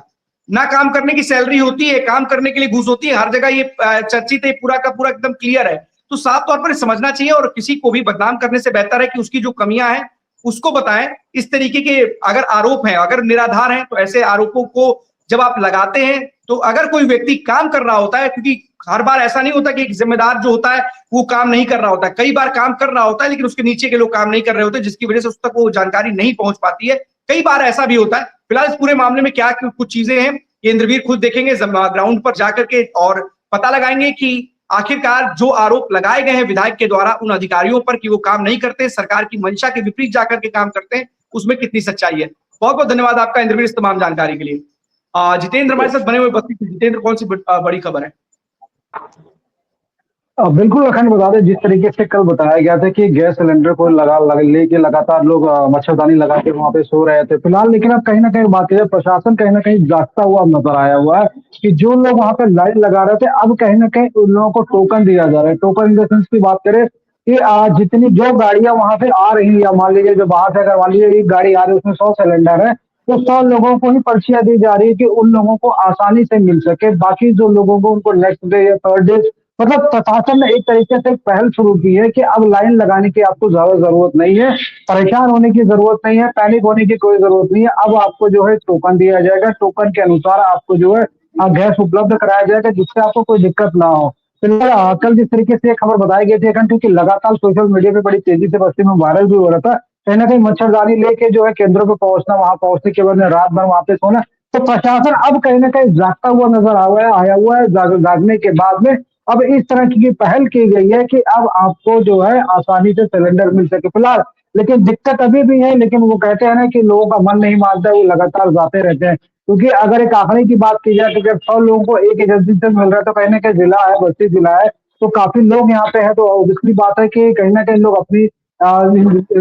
ना काम करने की सैलरी होती है, काम करने के लिए घूस होती है। हर जगह ये चर्चित है, पूरा का पूरा एकदम क्लियर है। तो साफ तौर पर समझना चाहिए, और किसी को भी बदनाम करने से बेहतर है कि उसकी जो कमियां हैं उसको बताएं। इस तरीके के अगर आरोप हैं, अगर निराधार हैं, तो ऐसे आरोपों को जब आप लगाते हैं, तो अगर कोई व्यक्ति काम कर रहा होता है, क्योंकि हर बार ऐसा नहीं होता कि एक जिम्मेदार जो होता है वो काम नहीं कर रहा होता है, कई बार काम कर रहा होता है लेकिन उसके नीचे के लोग काम नहीं कर रहे होते, जिसकी वजह से उस तक वो जानकारी नहीं पहुंच पाती है। कई बार ऐसा भी होता है। फिलहाल इस पूरे मामले में क्या कुछ चीजें हैं, ये इंद्रवीर खुद देखेंगे ग्राउंड पर जाकर के, और पता लगाएंगे कि आखिरकार जो आरोप लगाए गए हैं विधायक के द्वारा उन अधिकारियों पर कि वो काम नहीं करते, सरकार की मंशा के विपरीत जाकर के काम करते हैं, उसमें कितनी सच्चाई है। बहुत बहुत धन्यवाद आपका इंद्रवीर इस तमाम जानकारी के लिए। जितेंद्र हमारे साथ बने हुए बस्ती से। जितेंद्र, कौन सी बड़ी खबर है? बिल्कुल अखंड बता दें, जिस तरीके से कल बताया गया था कि गैस सिलेंडर को लेके लगातार लोग मच्छरदानी लगा के वहां पे सो रहे थे फिलहाल, लेकिन अब कहीं ना कहीं बात है, प्रशासन कहीं ना कहीं जागता हुआ नजर आया हुआ है कि जो लोग वहां पे लाइन लगा रहे थे, अब कहीं ना कहीं उन लोगों को टोकन दिया जा रहा है। टोकन इन द सेंस की बात करें कि जितनी जो गाड़ियां वहां पे आ रही है, या मान लीजिए जो बाहर से अगर मान लीजिए एक गाड़ी आ रही है उसमें 100 सिलेंडर है, तो 100 लोगों को ही पर्चियां दी जा रही है कि उन लोगों को आसानी से मिल सके। बाकी जो लोगों को उनको नेक्स्ट डे या थर्ड डे, मतलब प्रशासन ने एक तरीके से पहल शुरू की है कि अब लाइन लगाने की आपको ज्यादा जरूरत नहीं है, परेशान होने की जरूरत नहीं है, पैनिक होने की कोई जरूरत नहीं है। अब आपको जो है टोकन दिया जाएगा, टोकन के अनुसार आपको जो है गैस उपलब्ध कराया जाएगा, जिससे आपको कोई दिक्कत ना हो। फिलहाल कल जिस तरीके से खबर बताई गई थी, क्योंकि लगातार सोशल मीडिया पे बड़ी तेजी से बस्ती में वायरल भी हो रहा था, कहीं ना कहीं मच्छरदानी लेके जो है केंद्रों पे पहुंचना, वहां पहुंचने के बाद रात भर वहां पे सोना, तो प्रशासन अब कहीं ना कहीं जागता हुआ नजर आया हुआ है। जागने के बाद में अब इस तरह की पहल की गई है कि अब आपको जो है आसानी से सिलेंडर मिल सके। फिलहाल लेकिन दिक्कत अभी भी है, लेकिन वो कहते हैं ना कि लोगों का मन नहीं मानता है, वो लगातार जाते रहते हैं। क्योंकि अगर एक आंकड़े की बात की जाए तो जब 100 लोगों को एक एजेंसी से मिल रहा है, तो कहीं ना कहीं जिला है, बस्ती जिला है, तो काफी लोग यहाँ पे है, तो ऑब्वियसली बात है कि कहीं ना कहीं लोग अपनी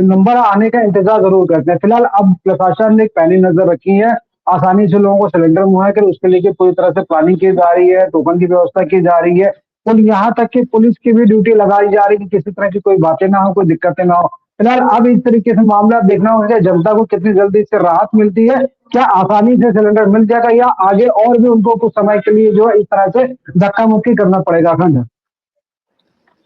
नंबर आने का इंतजार जरूर करते हैं। फिलहाल अब प्रशासन ने एक पैनी नजर रखी है, आसानी से लोगों को सिलेंडर मुहैया कर, उसके लिए पूरी तरह से प्लानिंग की जा रही है, टोकन की व्यवस्था की जा रही है, और यहाँ तक कि पुलिस की भी ड्यूटी लगाई जा रही है कि किसी तरह की कोई बातें ना हो, कोई दिक्कतें ना हो। फिलहाल अब इस तरीके से मामला देखना होगा जनता को कितनी जल्दी इससे राहत मिलती है, क्या आसानी से सिलेंडर मिल जाएगा, या आगे और भी उनको कुछ समय के लिए जो है इस तरह से धक्का मुक्की करना पड़ेगा। अखंड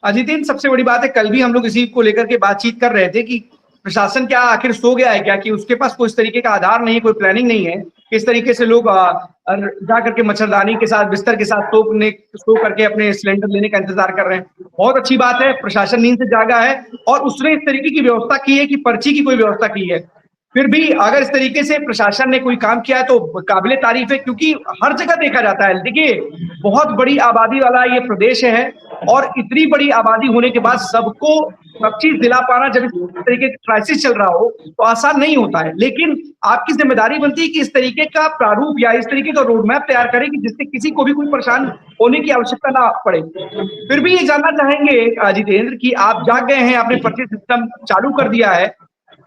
अजित, सबसे बड़ी बात है, कल भी हम लोग इसी को लेकर के बातचीत कर रहे थे कि प्रशासन क्या आखिर सो गया है क्या, कि उसके पास कोई इस तरीके का आधार नहीं है, कोई प्लानिंग नहीं है, किस तरीके से लोग जा करके मच्छरदानी के साथ, बिस्तर के साथ सो करके अपने सिलेंडर लेने का इंतजार कर रहे हैं। बहुत अच्छी बात है, प्रशासन नींद से जागा है और उसने इस तरीके की व्यवस्था की है कि पर्ची की कोई व्यवस्था की है। फिर भी अगर इस तरीके से प्रशासन ने कोई काम किया है तो काबिले तारीफ है, क्योंकि हर जगह देखा जाता है। देखिए, बहुत बड़ी आबादी वाला ये प्रदेश है और इतनी बड़ी आबादी होने के बाद सबको सब चीज दिला पाना जब इस तरीके का क्राइसिस चल रहा हो तो आसान नहीं होता है। लेकिन आपकी जिम्मेदारी बनती है कि इस तरीके का प्रारूप या इस तरीके का रोड मैप तैयार करें कि जिससे किसी को भी कोई परेशान होने की आवश्यकता ना पड़े। फिर भी ये जानना चाहेंगे जितेंद्र कि आप जाग गए हैं, आपने पर्ची सिस्टम चालू कर दिया है।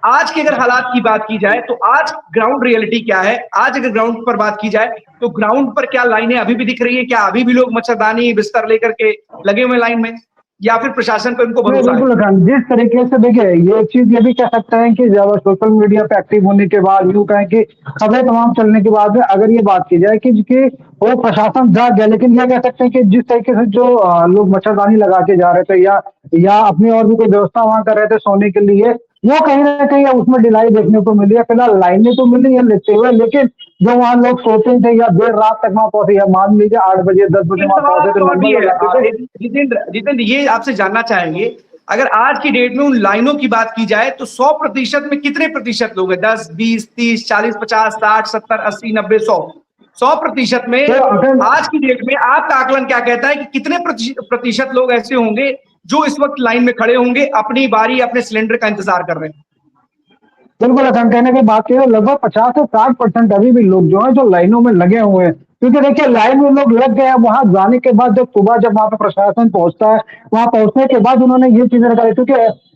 आज के अगर हालात की बात की जाए तो आज ग्राउंड रियलिटी क्या है? आज अगर ग्राउंड पर बात की जाए तो ग्राउंड पर क्या लाइनें अभी भी दिख रही है? क्या अभी भी लोग मच्छरदानी बिस्तर लेकर के लगे हुए लाइन में, या फिर प्रशासन पर उनको भरोसा है? बिल्कुल, जिस तरीके से देखिए ये चीज ये भी कह सकते हैं कि जब सोशल मीडिया पे एक्टिव होने के बाद, यूं कहें कि खबरें तमाम चलने के बाद अगर ये बात की जाए कि वो प्रशासन जाग गया, लेकिन ये कह सकते हैं कि जिस तरीके से जो लोग मच्छरदानी लगा के जा रहे थे या अपनी और भी कोई व्यवस्था वहां कर रहे थे सोने के लिए, वो कहीं ना कहीं उसमें ढिलाई देखने को मिली है। फिलहाल लाइनें तो मिली है लेते हुए, लेकिन जो वहाँ लोग सोते थे या देर रात तक वहां पहुंचे, या मान लीजिए 8 बजे 10 बजे वहां पहुंचे, जितेंद्र ये आपसे जानना चाहेंगे, अगर आज की डेट में उन लाइनों की बात की जाए तो 100% में कितने प्रतिशत लोग हैं? 10, 20, 30, 40, 50, 60, 70, 80, 90, 100% में आज की डेट में आपका आकलन क्या कहता है कि कितने प्रतिशत लोग ऐसे होंगे जो इस वक्त लाइन में खड़े होंगे, अपनी बारी अपने सिलेंडर का इंतजार कर रहे हैं? बिल्कुल, अगर कहने की बात करें लगभग 50 से 60% अभी भी लोग जो है जो लाइनों में लगे हुए हैं, क्योंकि देखिए लाइन में लोग लग गए हैं। वहां जाने के बाद जब सुबह जब वहां पर प्रशासन पहुंचता है, वहां पहुंचने के बाद उन्होंने ये चीजें निकाली, क्योंकि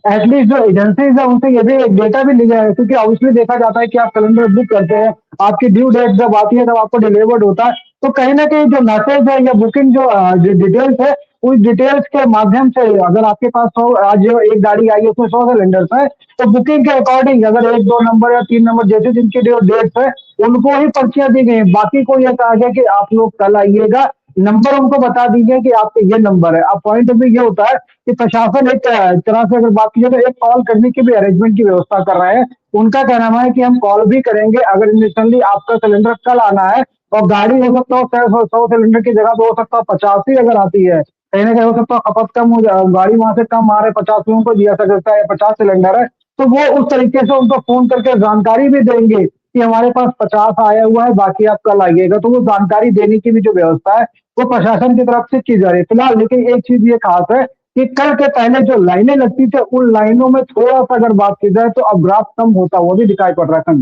एटलीस्ट जो एजेंसीज है उनसे ये भी एक डेटा भी लिया है, क्योंकि ऑब्वियसली देखा जाता है कि आप सिलेंडर बुक करते हैं, आपकी ड्यू डेट जब आती है तब आपको डिलीवर्ड होता है, तो कहीं ना कहीं जो मैसेज है या बुकिंग जो डिटेल्स है, उस डिटेल्स के माध्यम से अगर आपके पास 100 आज एक गाड़ी आई है उसमें 100 सिलेंडर्स है, तो बुकिंग के अकॉर्डिंग अगर 1-2 नंबर या 3 नंबर जैसे जिनकी जो डेट्स है उनको ही पर्चियां दी गई। बाकी को यह कहा गया कि आप लोग कल आइएगा, नंबर उनको बता दीजिए कि आपके ये नंबर है। अब पॉइंट भी ये होता है कि प्रशासन एक तरह से अगर बात की जाए तो एक कॉल करने की भी अरेंजमेंट की व्यवस्था कर रहे हैं। उनका कहना है कि हम कॉल भी करेंगे अगर इंस्टेंटली आपका सिलेंडर कल आना है, और गाड़ी हो सकता है 100 सिलेंडर की जगह तो हो सकता है 50 ही अगर आती है, कहीं ना कहीं हो सकता है खपत कम हो जाए, गाड़ी वहां से कम आ रहे 50 लोगों को दिया सकता है, 50 सिलेंडर है, तो वो उस तरीके से उनको फोन करके जानकारी भी देंगे कि हमारे पास 50 आया हुआ है, बाकी आप कल आइएगा। तो वो जानकारी देने की भी जो व्यवस्था है वो प्रशासन की तरफ से की जा रही है फिलहाल। लेकिन एक चीज ये खास है कि कल के पहले जो लाइनें लगती थी उन लाइनों में थोड़ा सा अगर बात की जाए तो अब ग्राफ कम होता हुआ भी दिखाई पड़ रहा है।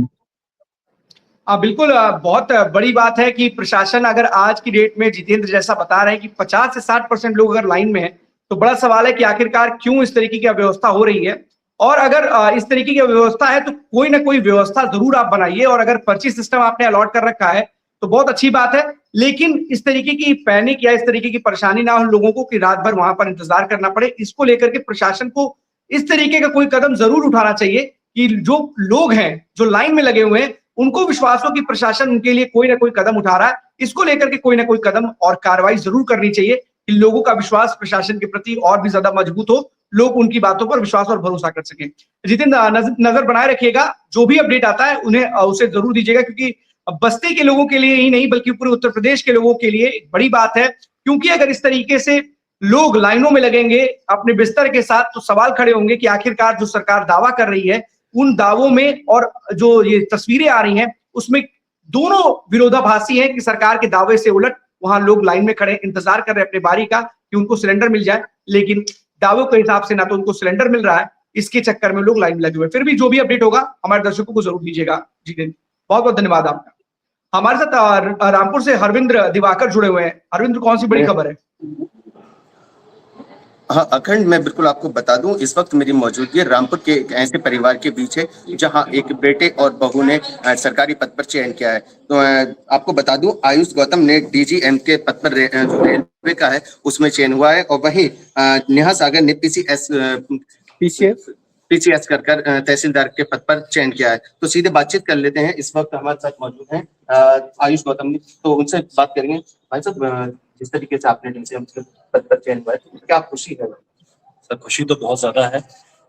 बिल्कुल, बहुत बड़ी बात है कि प्रशासन अगर आज की डेट में जितेंद्र जैसा बता रहे हैं कि 50 से 60% लोग अगर लाइन में है, तो बड़ा सवाल है कि आखिरकार क्यों इस तरीके की व्यवस्था हो रही है। और अगर इस तरीके की व्यवस्था है तो कोई ना कोई व्यवस्था जरूर आप बनाइए, और अगर पर्ची सिस्टम आपने अलॉट कर रखा है तो बहुत अच्छी बात है। लेकिन इस तरीके की पैनिक या इस तरीके की परेशानी ना हो लोगों को कि रात भर वहां पर इंतजार करना पड़े, इसको लेकर के प्रशासन को इस तरीके का कोई कदम जरूर उठाना चाहिए कि जो लोग हैं जो लाइन में लगे हुए हैं उनको विश्वास हो कि प्रशासन उनके लिए कोई ना कोई कदम उठा रहा है। इसको लेकर के कोई ना कोई कदम और कार्रवाई जरूर करनी चाहिए कि लोगों का विश्वास प्रशासन के प्रति और भी ज्यादा मजबूत हो, लोग उनकी बातों पर विश्वास और भरोसा कर सकें। जितेंद्र, नजर बनाए रखिएगा, जो भी अपडेट आता है उन्हें उसे जरूर दीजिएगा, क्योंकि बस्ती के लोगों के लिए ही नहीं बल्कि पूरे उत्तर प्रदेश के लोगों के लिए एक बड़ी बात है। क्योंकि अगर इस तरीके से लोग लाइनों में लगेंगे अपने बिस्तर के साथ तो सवाल खड़े होंगे कि आखिरकार जो सरकार दावा कर रही है उन दावों में और जो ये तस्वीरें आ रही हैं उसमें दोनों विरोधाभासी हैं कि सरकार के दावे से उलट वहां लोग लाइन में खड़े इंतजार कर रहे हैं अपनी बारी का कि उनको सिलेंडर मिल जाए, लेकिन दावों के हिसाब से ना तो उनको सिलेंडर मिल रहा है, इसके चक्कर में लोग लाइन में लगे हुए। फिर भी जो भी अपडेट होगा हमारे दर्शकों को जरूर दीजिएगा। जी बहुत बहुत धन्यवाद आपका। हमारे साथ रामपुर से हरविंद्र दिवाकर जुड़े हुए हैं। हरविंद्र, कौन सी बड़ी खबर है? हाँ अखंड, मैं बिल्कुल आपको बता दूं, इस वक्त मेरी मौजूदगी रामपुर के एक ऐसे परिवार के बीच है जहां एक बेटे और बहू ने सरकारी पद पर चयन किया है। तो आपको बता दूं, आयुष गौतम ने डीजीएम के पद पर जो रेलवे का है उसमें चयन हुआ है, और वहीं नेहा सागर ने पीसीएस कर तहसीलदार के पद पर चयन किया है। तो सीधे बातचीत कर लेते हैं। इस वक्त हमारे साथ मौजूद हैं आयुष गौतम जी, तो उनसे बात करेंगे। भाई साहब, जिस तरीके से आपने डीसीएम के पद पर चयन हुआ है तो क्या खुशी है? सर खुशी तो बहुत ज्यादा है,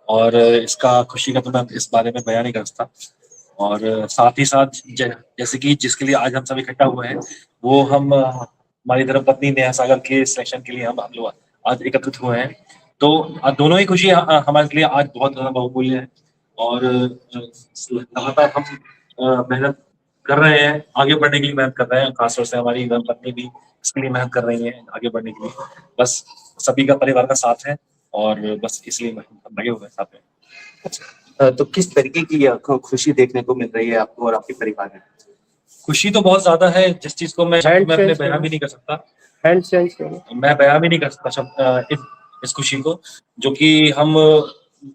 और इसका खुशी का तो मैं इस बारे में बयान नहीं कर सकता। और साथ ही साथ जैसे कि जिसके लिए आज हम सब इकट्ठा हुए हैं वो हम हमारी धर्मपत्नी नेहा सागर के सिलेक्शन के लिए हम लोग आज एकत्रित हुए हैं। तो दोनों ही खुशी हमारे लिए आज बहुत ज्यादा बहुमूल्य है, और लगातार हम मेहनत कर रहे हैं, आगे बढ़ने के लिए मेहनत कर रहे हैं। खासतौर से हमारी धर्मपत्नी भी इसके लिए मेहनत कर रही है आगे बढ़ने के लिए। बस सभी का परिवार का साथ है और बस इसलिए लगे हुए हैं साथ में। अच्छा, तो किस तरीके की खुशी देखने को मिल रही है आपको और आपके परिवार में? खुशी तो बहुत ज्यादा है, जिस चीज को मैं अपने बयान भी नहीं कर सकता। मैं बयान भी नहीं कर सकता इस खुशी को, जो कि हम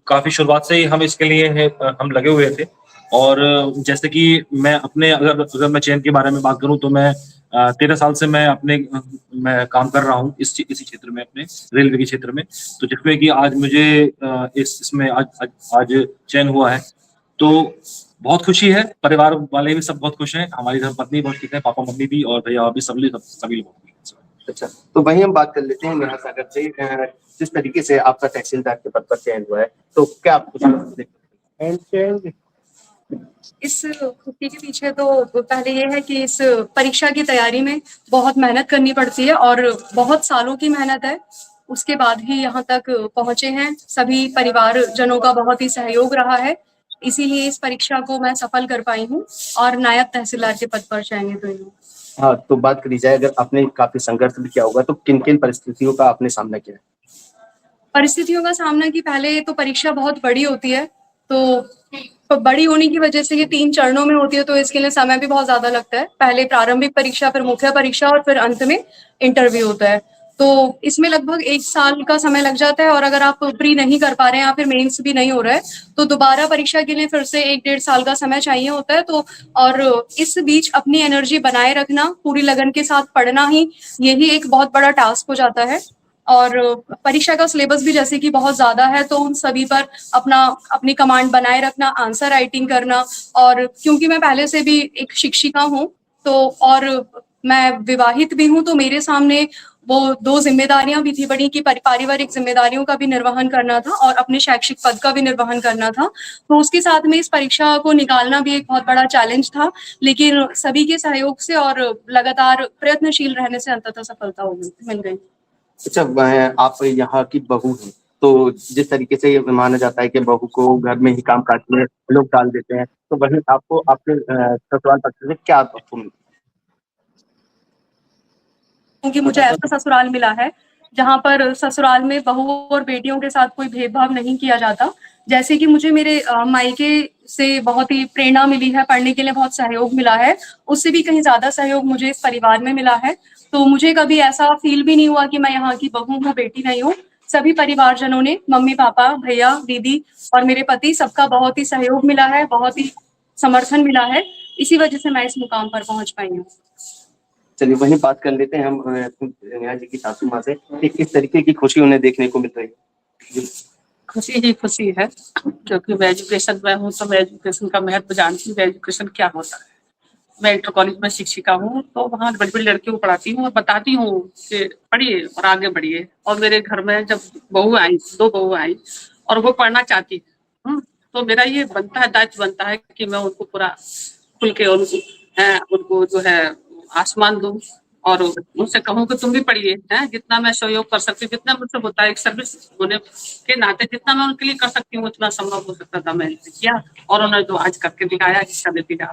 काफी शुरुआत से ही हम इसके लिए हम लगे हुए थे। और जैसे कि मैं अपने अगर मैं चयन के बारे में बात करूं तो मैं 13 साल से मैं काम कर रहा हूँ इसी क्षेत्र में, अपने रेलवे के क्षेत्र में। तो जिसमें कि आज मुझे इसमें आज चयन हुआ है, तो बहुत खुशी है। परिवार वाले भी सब बहुत खुश हैं, हमारी धर्मपत्नी बहुत ठीक है, पापा मम्मी भी और भैया भी सभी लोग। अच्छा, तो वहीं हम बात कर लेते हैं नेहा सागर से। जिस तरीके से आपका तहसीलदार के पद पर चयन हुआ है, तो क्या आप कुछ इस खुशी के पीछे तो पहले ये है कि इस परीक्षा की तैयारी में बहुत मेहनत करनी पड़ती है और बहुत सालों की मेहनत है, उसके बाद ही यहाँ तक पहुंचे हैं। सभी परिवारजनों का बहुत ही सहयोग रहा है, इसीलिए इस परीक्षा को मैं सफल कर पाई हूँ और नायब तहसीलदार के पद पर चयनित हुई हूँ। हाँ, तो बात करी जाए, अगर आपने काफी संघर्ष भी किया होगा, तो किन किन परिस्थितियों का आपने सामना किया? परिस्थितियों का सामना की पहले तो परीक्षा बहुत बड़ी होती है, तो बड़ी होने की वजह से ये 3 चरणों में होती है, तो इसके लिए समय भी बहुत ज्यादा लगता है। पहले प्रारंभिक परीक्षा, फिर मुख्य परीक्षा और फिर अंत में इंटरव्यू होता है। तो इसमें लगभग 1 साल का समय लग जाता है और अगर आप प्री नहीं कर पा रहे हैं या फिर मेंस भी नहीं हो रहा है तो दोबारा परीक्षा के लिए फिर से 1-1.5 साल का समय चाहिए होता है। तो और इस बीच अपनी एनर्जी बनाए रखना, पूरी लगन के साथ पढ़ना ही, यही एक बहुत बड़ा टास्क हो जाता है। और परीक्षा का सिलेबस भी जैसे कि बहुत ज्यादा है, तो उन सभी पर अपनी कमांड बनाए रखना, आंसर राइटिंग करना। और क्योंकि मैं पहले से भी एक शिक्षिका हूँ तो और मैं विवाहित भी हूँ, तो मेरे सामने वो 2 जिम्मेदारियां भी थी बड़ी कि पारिवारिक जिम्मेदारियों का भी निर्वहन करना था और अपने शैक्षिक पद का भी निर्वहन करना था। तो उसके साथ में इस परीक्षा को निकालना भी एक बहुत बड़ा चैलेंज था, लेकिन सभी के सहयोग से और लगातार प्रयत्नशील रहने से अंततः सफलता मिल गई। अच्छा, आप यहाँ की बहू हैं, तो जिस तरीके से ये माना जाता है कि बहू को घर में ही काम काज में लोग डाल देते हैं, तो वही आपको आपके ससुराल पक्ष से क्या आपको मिला? क्योंकि मुझे ऐसा ससुराल मिला है जहाँ पर ससुराल में बहू और बेटियों के साथ कोई भेदभाव नहीं किया जाता। जैसे कि मुझे मेरे मायके से बहुत ही प्रेरणा मिली है, पढ़ने के लिए बहुत सहयोग मिला है, उससे भी कहीं ज्यादा सहयोग मुझे इस परिवार में मिला है। तो मुझे कभी ऐसा फील भी नहीं हुआ कि मैं यहाँ की बहू हूँ, बेटी नहीं हूँ। सभी परिवारजनों ने, मम्मी पापा, भैया, दीदी और मेरे पति, सबका बहुत ही सहयोग मिला है, बहुत ही समर्थन मिला है। इसी वजह से मैं इस मुकाम पर पहुंच पाई हूँ। चलिए, वहीं बात कर लेते हैं हम नेहा जी की सासू माँ से कि किस तरीके की खुशी उन्हें देखने को मिल रही है। खुशी ही खुशी है, क्योंकि मैं एजुकेशन में हूँ तो मैं एजुकेशन का महत्व जानती हूँ, एजुकेशन क्या होता है। मैं इंटर कॉलेज में शिक्षिका हूँ, तो वहाँ बड़ी बड़ी लड़कियों को पढ़ाती हूँ और बताती हूँ कि पढ़िए और आगे बढ़िए। और मेरे घर में जब बहू आई, 2 बहू आई और वो पढ़ना चाहती है, तो मेरा ये बनता है, दायित्व बनता है कि मैं उनको पूरा खुल के उनको जो है आसमान दूं और उनसे कहूँ कि तुम भी पढ़िए, हैं, जितना मैं सहयोग कर सकती हूँ, जितना मुझसे होता है, एक सर्विस होने के नाते जितना मैं उनके लिए कर सकती हूँ उतना संभव हो सकता था मैंने किया, और उन्होंने जो आज करके दिखाया, हिस्सा देती है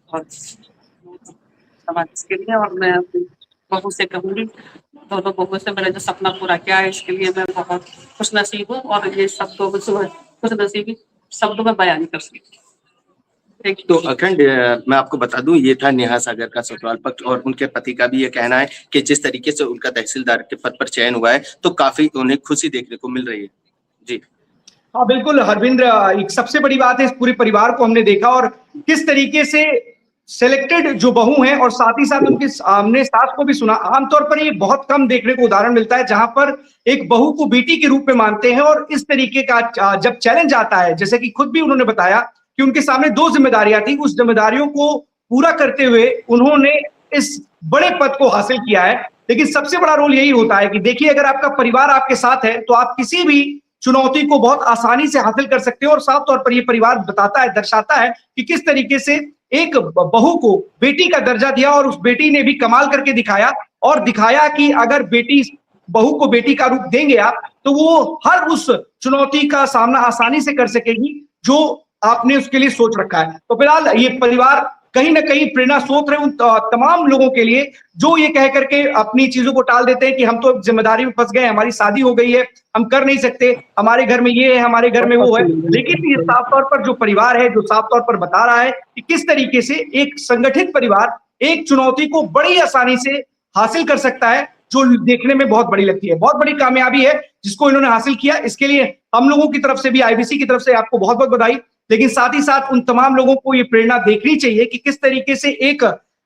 और समाज के लिए। और मैं बहू से कहूंगी, दोनों बहू से मैंने जो सपना पूरा किया है, इसके लिए मैं बहुत खुश नसीब हूँ और ये शब्दों खुश नसीबी शब्दों में बयान कर सकती। तो अखंड, मैं आपको बता दूं, ये था नेहा सागर का ससुराल पक्ष और उनके पति का भी ये कहना है कि जिस तरीके से उनका तहसीलदार के पद पर चयन हुआ है, तो काफी उन्हें खुशी देखने को मिल रही है। जी हाँ, बिल्कुल हरविंद्र, एक सबसे बड़ी बात है, इस पूरे परिवार को हमने देखा और किस तरीके से सिलेक्टेड जो बहू हैं और साथ ही साथ उनके सामने सास को भी सुना। आमतौर पर ये बहुत कम देखने को उदाहरण मिलता है जहां पर एक बहू को बेटी के रूप में मानते हैं और इस तरीके का जब चैलेंज आता है, जैसे कि खुद भी उन्होंने बताया कि उनके सामने 2 जिम्मेदारियां थी, उस जिम्मेदारियों को पूरा करते हुए उन्होंने इस बड़े पद को हासिल किया है। लेकिन सबसे बड़ा रोल यही होता है कि देखिए, अगर आपका परिवार आपके साथ है तो आप किसी भी चुनौती को बहुत आसानी से हासिल कर सकते हो। और साफ तौर पर यह परिवार बताता है, दर्शाता है कि किस तरीके से एक बहू को बेटी का दर्जा दिया और उस बेटी ने भी कमाल करके दिखाया और दिखाया कि अगर बहू को बेटी का रूप देंगे आप, तो वो हर उस चुनौती का सामना आसानी से कर सकेगी जो आपने उसके लिए सोच रखा है? तो फिलहाल ये परिवार कहीं ना कहीं प्रेरणा स्रोत है उन तमाम लोगों के लिए जो ये कह करके अपनी चीजों को टाल देते हैं कि हम तो जिम्मेदारी में फंस गए, हमारी शादी हो गई है, हम कर नहीं सकते, हमारे घर में ये है, हमारे घर में वो है। लेकिन ये साफ तौर पर जो परिवार है, जो साफ तौर पर बता रहा है कि किस तरीके से एक संगठित परिवार एक चुनौती को बड़ी आसानी से हासिल कर सकता है, जो देखने में बहुत बड़ी लगती है। बहुत बड़ी कामयाबी है जिसको इन्होंने हासिल किया। इसके लिए हम लोगों की तरफ से भी, आईबीसी की तरफ से आपको बहुत बहुत बधाई। लेकिन साथ ही साथ उन तमाम लोगों को ये प्रेरणा देखनी चाहिए कि किस तरीके से एक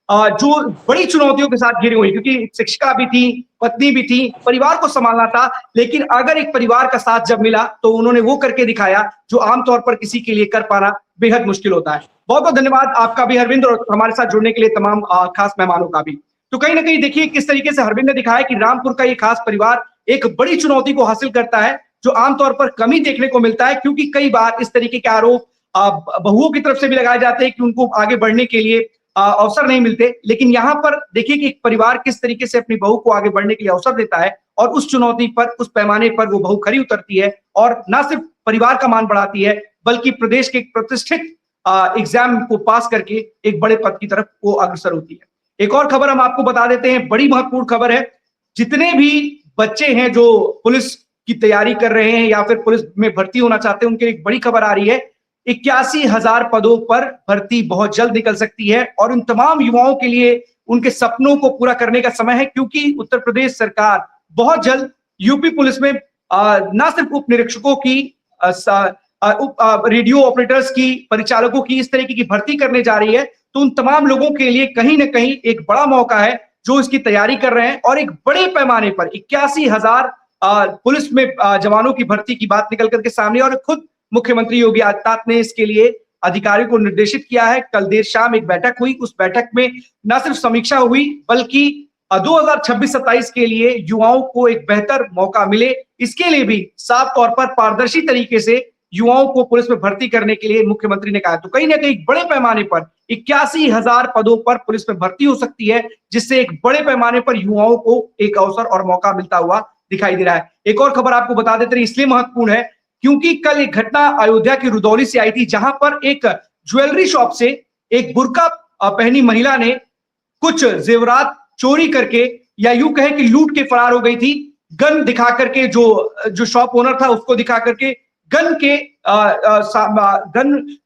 जो बड़ी चुनौतियों के साथ घिरी हुई, क्योंकि शिक्षिका भी थी, पत्नी भी थी, परिवार को संभालना था, लेकिन अगर एक परिवार का साथ जब मिला तो उन्होंने वो करके दिखाया जो आमतौर पर किसी के लिए कर पाना बेहद मुश्किल होता है। बहुत बहुत धन्यवाद आपका भी हरविंद, और हमारे साथ जुड़ने के लिए तमाम खास मेहमानों का भी। तो कहीं ना कहीं देखिए किस तरीके से हरविंद ने दिखाया कि रामपुर का ये खास परिवार एक बड़ी चुनौती को हासिल करता है, जो आमतौर पर कम ही देखने को मिलता है, क्योंकि कई बार इस तरीके के आरोप बहुओं की तरफ से भी लगाए जाते हैं कि उनको आगे बढ़ने के लिए अवसर नहीं मिलते। लेकिन यहाँ पर देखिए कि एक परिवार किस तरीके से अपनी बहू को आगे बढ़ने के लिए अवसर देता है, और उस चुनौती पर, उस पैमाने पर वो बहू खरी उतरती है, और न सिर्फ परिवार का मान बढ़ाती है, बल्कि प्रदेश के एक प्रतिष्ठित एग्जाम को पास करके एक बड़े पद की तरफ वो अग्रसर होती है। एक और खबर हम आपको बता देते हैं, बड़ी महत्वपूर्ण खबर है। जितने भी बच्चे हैं जो पुलिस की तैयारी कर रहे हैं या फिर पुलिस में भर्ती होना चाहते हैं, उनके लिए एक बड़ी खबर आ रही है। 81,000 पदों पर भर्ती बहुत जल्द निकल सकती है, और उन तमाम युवाओं के लिए उनके सपनों को पूरा करने का समय है, क्योंकि उत्तर प्रदेश सरकार बहुत जल्द यूपी पुलिस में न सिर्फ उप निरीक्षकों की, रेडियो ऑपरेटर्स की, परिचालकों की, इस तरीके की भर्ती करने जा रही है। तो उन तमाम लोगों के लिए कहीं ना कहीं एक बड़ा मौका है जो इसकी तैयारी कर रहे हैं, और एक बड़े पैमाने पर 81,000 पुलिस में जवानों की भर्ती की बात निकल करके सामने, और खुद मुख्यमंत्री योगी आदित्यनाथ ने इसके लिए अधिकारियों को निर्देशित किया है। कल देर शाम एक बैठक हुई, उस बैठक में न सिर्फ समीक्षा हुई, बल्कि 2026-27 के लिए युवाओं को एक बेहतर मौका मिले, इसके लिए भी साफ तौर पर पारदर्शी तरीके से युवाओं को पुलिस में भर्ती करने के लिए मुख्यमंत्री ने कहा। तो कहीं ना कहीं बड़े पैमाने पर 81,000 पदों पर पुलिस में भर्ती हो सकती है, जिससे एक बड़े पैमाने पर युवाओं को एक अवसर और मौका मिलता हुआ दिखाई दे रहा है। एक और खबर आपको बता देते हैं, इसलिए महत्वपूर्ण है क्योंकि कल एक घटना अयोध्या की रुदौली से आई थी, जहां पर एक ज्वेलरी शॉप से एक बुर्का पहनी महिला ने कुछ जेवरात चोरी करके, या यूं कहे कि लूट के फरार हो गई थी। गन दिखा करके, जो शॉप ओनर था उसको दिखा करके गन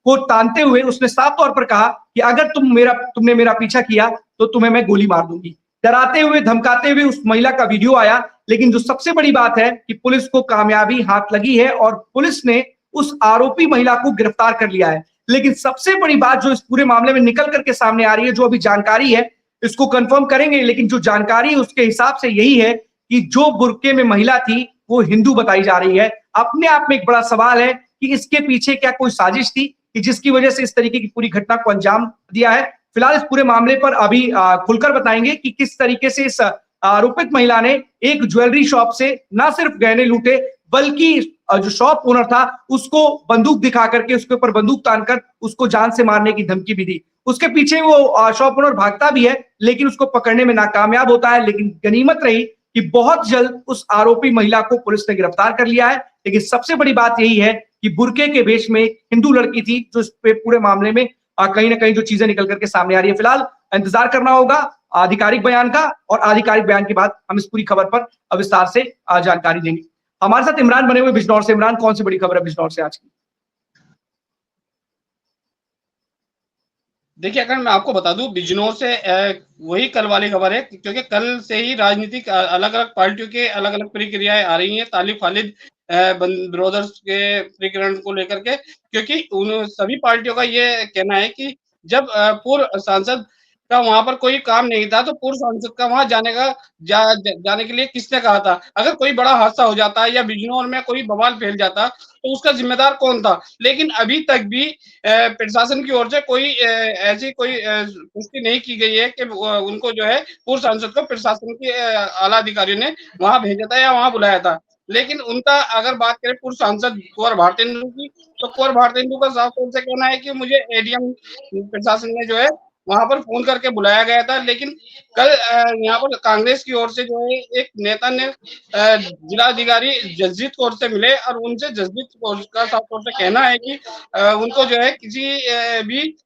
को तानते हुए उसने साफ तौर पर कहा कि अगर तुमने मेरा पीछा किया तो तुम्हें मैं गोली मार दूंगी। डराते हुए, धमकाते हुए उस महिला का वीडियो आया। लेकिन जो सबसे बड़ी बात है कि पुलिस को कामयाबी हाथ लगी है, और पुलिस ने उस आरोपी महिला को गिरफ्तार कर लिया है। लेकिन सबसे बड़ी बात जो इस पूरे मामले में निकल करके सामने आ रही है, जो अभी जानकारी है, इसको कंफर्म करेंगे, लेकिन जो जानकारी है उसके हिसाब से यही है कि जो बुर्के में महिला थी वो हिंदू बताई जा रही है। अपने आप में एक बड़ा सवाल है कि इसके पीछे क्या कोई साजिश थी कि जिसकी वजह से इस तरीके की पूरी घटना को अंजाम दिया है। फिलहाल इस पूरे मामले पर अभी खुलकर बताएंगे कि किस तरीके से इस आरोपित महिला ने एक ज्वेलरी शॉप से न सिर्फ गहने लूटे, बल्कि जो शॉप ओनर था उसको बंदूक दिखा करके, उसके ऊपर बंदूक तानकर उसको जान से मारने की धमकी भी दी। उसके पीछे वो शॉप ओनर भागता भी है, लेकिन उसको पकड़ने में नाकामयाब होता है। लेकिन गनीमत रही कि बहुत जल्द उस आरोपी महिला को पुलिस ने गिरफ्तार कर लिया है। लेकिन सबसे बड़ी बात यही है कि बुर्के के वेश में एक हिंदू लड़की थी, जो इस पूरे मामले में कहीं ना कहीं जो चीजें निकल करके सामने आ रही है। फिलहाल इंतजार करना होगा आधिकारिक बयान का, और आधिकारिक बयान के बाद हम इस पूरी खबर पर विस्तार से जानकारी देंगे। हमारे साथ इमरान बने हुए बिजनौर से। इमरान, कौन सी बड़ी खबर है बिजनौर से आज की? देखिए, अगर मैं आपको बता दूं, बिजनौर से वही कल वाली खबर है, क्योंकि कल से ही राजनीतिक अलग अलग पार्टियों के अलग अलग प्रक्रियाएं आ रही हैं तालिब खालिद ब्रदर्स के प्रकरण को लेकर के, क्योंकि उन सभी पार्टियों का ये कहना है कि जब पूर्व सांसद का वहां पर कोई काम नहीं था, तो पूर्व सांसद का वहां जाने के लिए किसने कहा था? अगर कोई बड़ा हादसा हो जाता है या बिजनौर में कोई बवाल फैल जाता, तो उसका जिम्मेदार कौन था? लेकिन अभी तक भी प्रशासन की ओर से कोई ऐसी कोई पुष्टि नहीं की गई है कि उनको जो है पूर्व सांसद को प्रशासन के आला अधिकारियों ने वहां भेजा था या वहां बुलाया था। लेकिन उनका अगर बात करें पूर्व सांसद कुंवर भारतेंदु की, तो कुंवर भारतेंदु का साफ तौर से कहना है कि मुझे एडीएम प्रशासन ने जो है वहां पर फोन करके बुलाया गया था। लेकिन कल यहाँ पर कांग्रेस की ओर से जो है एक नेता ने जिलाधिकारी जसजीत कौर से मिले और उनसे जसजीत कौर का साफ तौर से कहना है कि उनको जो है किसी भी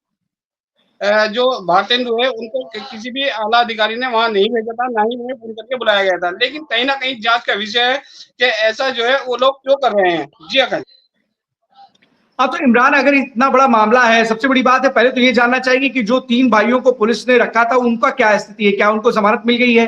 जो भारतेंदु है उनको किसी भी आला अधिकारी ने वहां नहीं भेजा था, ना ही उन्हें फोन करके बुलाया गया था। लेकिन कहीं ना कहीं जांच का विषय है कि ऐसा जो है वो लोग क्यों कर रहे हैं। जी अखंड। हाँ, तो इमरान, अगर इतना बड़ा मामला है, सबसे बड़ी बात है, पहले तो ये जानना चाहिए कि जो 3 भाइयों को पुलिस ने रखा था उनका क्या स्थिति है, क्या उनको जमानत मिल गई है?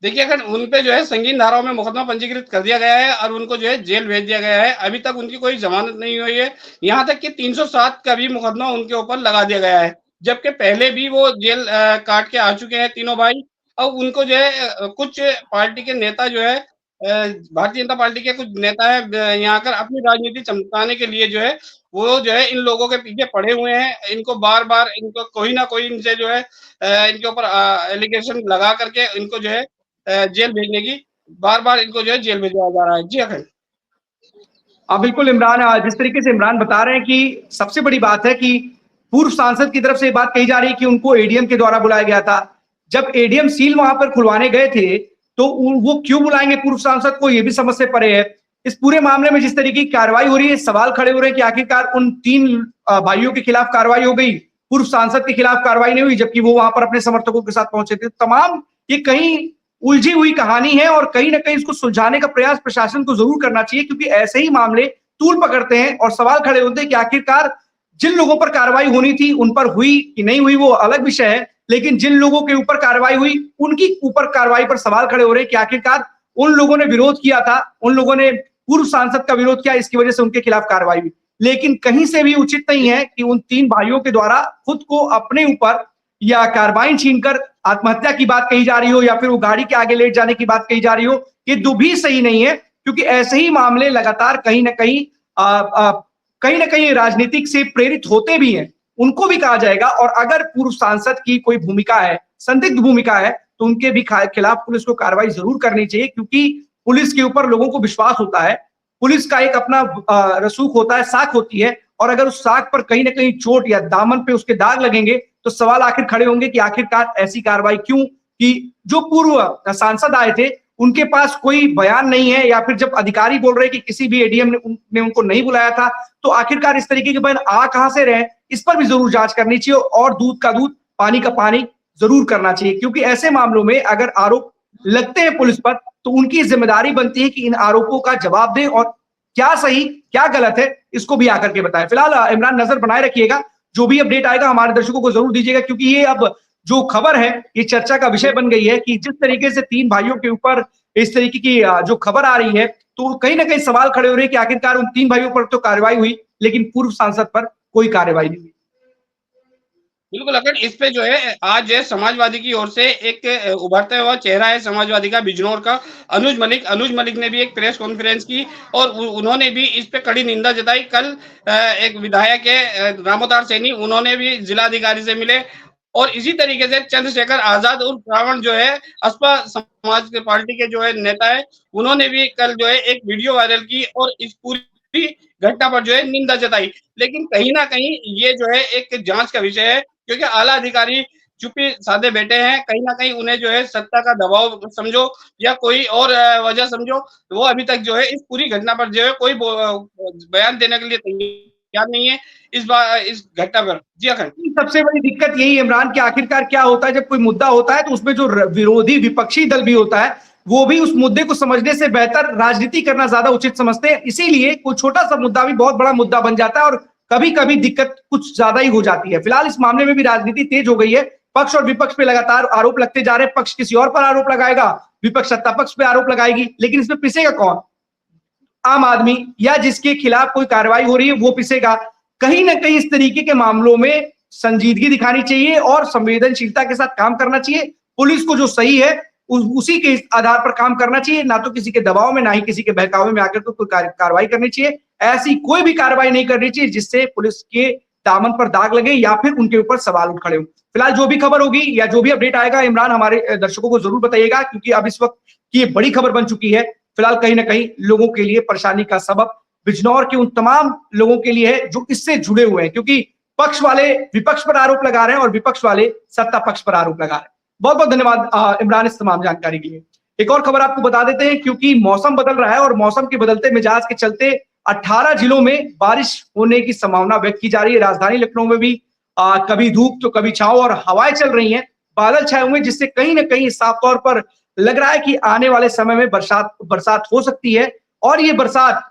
देखिए अगर उन पे जो है संगीन धाराओं में मुकदमा पंजीकृत कर दिया गया है और उनको जो है जेल भेज दिया गया है। अभी तक उनकी कोई जमानत नहीं हुई है। यहाँ तक कि 307 का भी मुकदमा उनके ऊपर लगा दिया गया है, जबकि पहले भी वो जेल काट के आ चुके हैं तीनों भाई। और उनको जो है कुछ पार्टी के नेता जो है भारतीय जनता पार्टी के कुछ नेता है यहाँ कर अपनी राजनीति चमकाने के लिए जो है वो जो है इन लोगों के पीछे पड़े हुए हैं। इनको बार बार इनको कोई ना कोई इनसे जो है इनके ऊपर एलिगेशन लगा करके इनको जो है जेल भेजने की बार इनको जो है जेल भेजा जा रहा है। जी अखंड। बिल्कुल इमरान, जिस तरीके से इमरान बता रहे हैं कि सबसे बड़ी बात है कि पूर्व सांसद की तरफ से बात कही जा रही है कि उनको एडीएम के द्वारा बुलाया गया था। जब एडीएम सील वहां पर खुलवाने गए थे तो वो क्यों बुलाएंगे पूर्व सांसद को, ये भी समझ से परे है। इस पूरे मामले में जिस तरीके की कार्रवाई हो रही है, सवाल खड़े हो रहे हैं कि आखिरकार उन 3 भाइयों के खिलाफ कार्रवाई हो गई, पूर्व सांसद के खिलाफ कार्रवाई नहीं हुई, जबकि वो वहां पर अपने समर्थकों के साथ पहुंचे थे। तमाम ये कहीं उलझी हुई कहानी है और कहीं ना कहीं इसको सुलझाने का प्रयास प्रशासन को जरूर करना चाहिए, क्योंकि ऐसे ही मामले तूल पकड़ते हैं और सवाल खड़े होते हैं कि आखिरकार जिन लोगों पर कार्रवाई होनी थी उन पर हुई कि नहीं हुई वो अलग विषय है, लेकिन जिन लोगों के ऊपर कार्रवाई हुई उनकी ऊपर कार्रवाई पर सवाल खड़े हो रहे हैं कि आखिरकार उन लोगों ने विरोध किया था, उन लोगों ने पूर्व सांसद का विरोध किया, इसकी वजह से उनके खिलाफ कार्रवाई हुई। लेकिन कहीं से भी उचित नहीं है कि उन 3 भाइयों के द्वारा खुद को अपने ऊपर या कार्बाइन छीनकर आत्महत्या की बात कही जा रही हो या फिर वो गाड़ी के आगे लेट जाने की बात कही जा रही हो। ये दो भी सही नहीं है, क्योंकि ऐसे ही मामले लगातार कहीं ना कहीं राजनीतिक से प्रेरित होते भी हैं, उनको भी कहा जाएगा। और अगर पूर्व सांसद की कोई भूमिका है, संदिग्ध भूमिका है, तो उनके भी खिलाफ पुलिस को कार्रवाई जरूर करनी चाहिए, क्योंकि पुलिस के ऊपर लोगों को विश्वास होता है। पुलिस का एक अपना रसूख होता है, साख होती है, और अगर उस साख पर कहीं ना कहीं चोट या दामन पे उसके दाग लगेंगे तो सवाल आखिर खड़े होंगे कि आखिरकार ऐसी कार्रवाई क्यों कि जो पूर्व सांसद आए थे उनके पास कोई बयान नहीं है, या फिर जब अधिकारी बोल रहे हैं कि किसी भी एडीएम ने उनको नहीं बुलाया था, तो आखिरकार इस तरीके के बयान आ कहां से रहे, इस पर भी जरूर जांच करनी चाहिए और दूध का दूध पानी का पानी जरूर करना चाहिए। क्योंकि ऐसे मामलों में अगर आरोप लगते हैं पुलिस पर तो उनकी जिम्मेदारी बनती है कि इन आरोपों का जवाब दें और क्या सही क्या गलत है इसको भी आकर के बताएं। फिलहाल इमरान नजर बनाए रखिएगा, जो भी अपडेट आएगा हमारे दर्शकों को जरूर दीजिएगा, क्योंकि ये अब जो खबर है ये चर्चा का विषय बन गई है कि जिस तरीके से 3 भाइयों के ऊपर इस तरीके की जो खबर आ रही है, तो कहीं ना कहीं सवाल खड़े हो रहे हैं कि आखिरकार उन 3 भाइयों पर तो कार्रवाई हुई लेकिन पूर्व सांसद पर कोई कार्रवाई नहीं हुई। बिल्कुल अगर इस पे जो है आज जो है समाजवादी की ओर से एक उभरता हुआ चेहरा है समाजवादी का बिजनौर का अनुज मलिक ने भी एक प्रेस कॉन्फ्रेंस की और उन्होंने भी इस पे कड़ी निंदा जताई। कल एक विधायक है रामोदार सैनी, उन्होंने भी जिलाधिकारी से मिले और इसी तरीके से चंद्रशेखर आजाद और रावण जो है असपा समाज के पार्टी के जो है नेता है, उन्होंने भी कल जो है एक वीडियो वायरल की और इस पूरी घटना पर जो है निंदा जताई। लेकिन कहीं ना कहीं ये जो है एक जांच का विषय है, क्योंकि आला अधिकारी चुप्पी साधे बैठे हैं। कहीं ना कहीं उन्हें जो है सत्ता का दबाव समझो या कोई और वजह समझो, वो अभी तक जो है इस पूरी घटना पर जो है कोई बयान देने के लिए तैयार नहीं है इस घटना पर। जी अखंड। सबसे बड़ी दिक्कत यही इमरान कि आखिरकार क्या होता है, जब कोई मुद्दा होता है तो उसमें जो विरोधी विपक्षी दल भी होता है वो भी उस मुद्दे को समझने से बेहतर राजनीति करना ज्यादा उचित समझते हैं। इसीलिए कोई छोटा सा मुद्दा भी बहुत बड़ा मुद्दा बन जाता है और कभी कभी दिक्कत कुछ ज्यादा ही हो जाती है। फिलहाल इस मामले में भी राजनीति तेज हो गई है, पक्ष और विपक्ष पे लगातार आरोप लगते जा रहे हैं। पक्ष किसी और पर आरोप लगाएगा, विपक्ष सत्ता पक्ष पे आरोप लगाएगी, लेकिन इसमें पिसेगा कौन? आम आदमी या जिसके खिलाफ कोई कार्रवाई हो रही है वो पिसेगा। कहीं ना कहीं इस तरीके के मामलों में संजीदगी दिखानी चाहिए और संवेदनशीलता के साथ काम करना चाहिए। पुलिस को जो सही है उसी के आधार पर काम करना चाहिए, ना तो किसी के दबाव में ना ही किसी के बहकावे में आकर कोई कार्रवाई करनी चाहिए। ऐसी कोई भी कार्रवाई नहीं करनी चाहिए जिससे पुलिस के दामन पर दाग लगे या फिर उनके ऊपर सवाल उठ खड़े हो। फिलहाल जो भी खबर होगी या जो भी अपडेट आएगा इमरान हमारे दर्शकों को जरूर बताइएगा, क्योंकि अब इस वक्त की ये बड़ी खबर बन चुकी है। फिलहाल कहीं ना कहीं लोगों के लिए परेशानी का सबब बिजनौर के उन तमाम लोगों के लिए है जो इससे जुड़े हुए हैं, क्योंकि पक्ष वाले विपक्ष पर आरोप लगा रहे हैं और विपक्ष वाले सत्ता पक्ष पर आरोप लगा रहे हैं। बहुत बहुत धन्यवाद इमरान इस तमाम जानकारी के लिए। एक और खबर आपको बता देते हैं, क्योंकि मौसम बदल रहा है और मौसम के बदलते मिजाज के चलते 18 जिलों में बारिश होने की संभावना व्यक्त की जा रही है। राजधानी लखनऊ में भी कभी धूप तो कभी छांव और हवाएं चल रही हैं, बादल छाए हुए, जिससे कहीं ना कहीं साफ तौर पर लग रहा है कि आने वाले समय में बरसात हो सकती है। और ये बरसात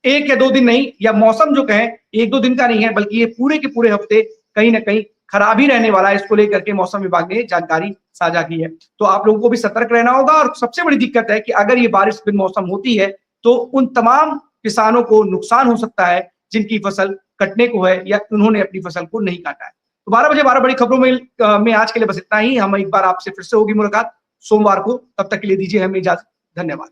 1 या 2 दिन नहीं, या मौसम जो कहें 1-2 दिन का नहीं है, बल्कि ये पूरे के पूरे हफ्ते कहीं ना कहीं खराब ही रहने वाला है। इसको लेकर के मौसम विभाग ने जानकारी साझा की है। तो आप लोगों को भी सतर्क रहना होगा। और सबसे बड़ी दिक्कत है कि अगर ये बारिश बिन मौसम होती है तो उन तमाम किसानों को नुकसान हो सकता है जिनकी फसल कटने को है या उन्होंने अपनी फसल को नहीं काटा है। तो 12 बजे 12 बड़ी खबरों में आज के लिए बस इतना ही। हम एक बार आपसे फिर से होगी मुलाकात सोमवार को। तब तक के लिए दीजिए हमें इजाजत। धन्यवाद।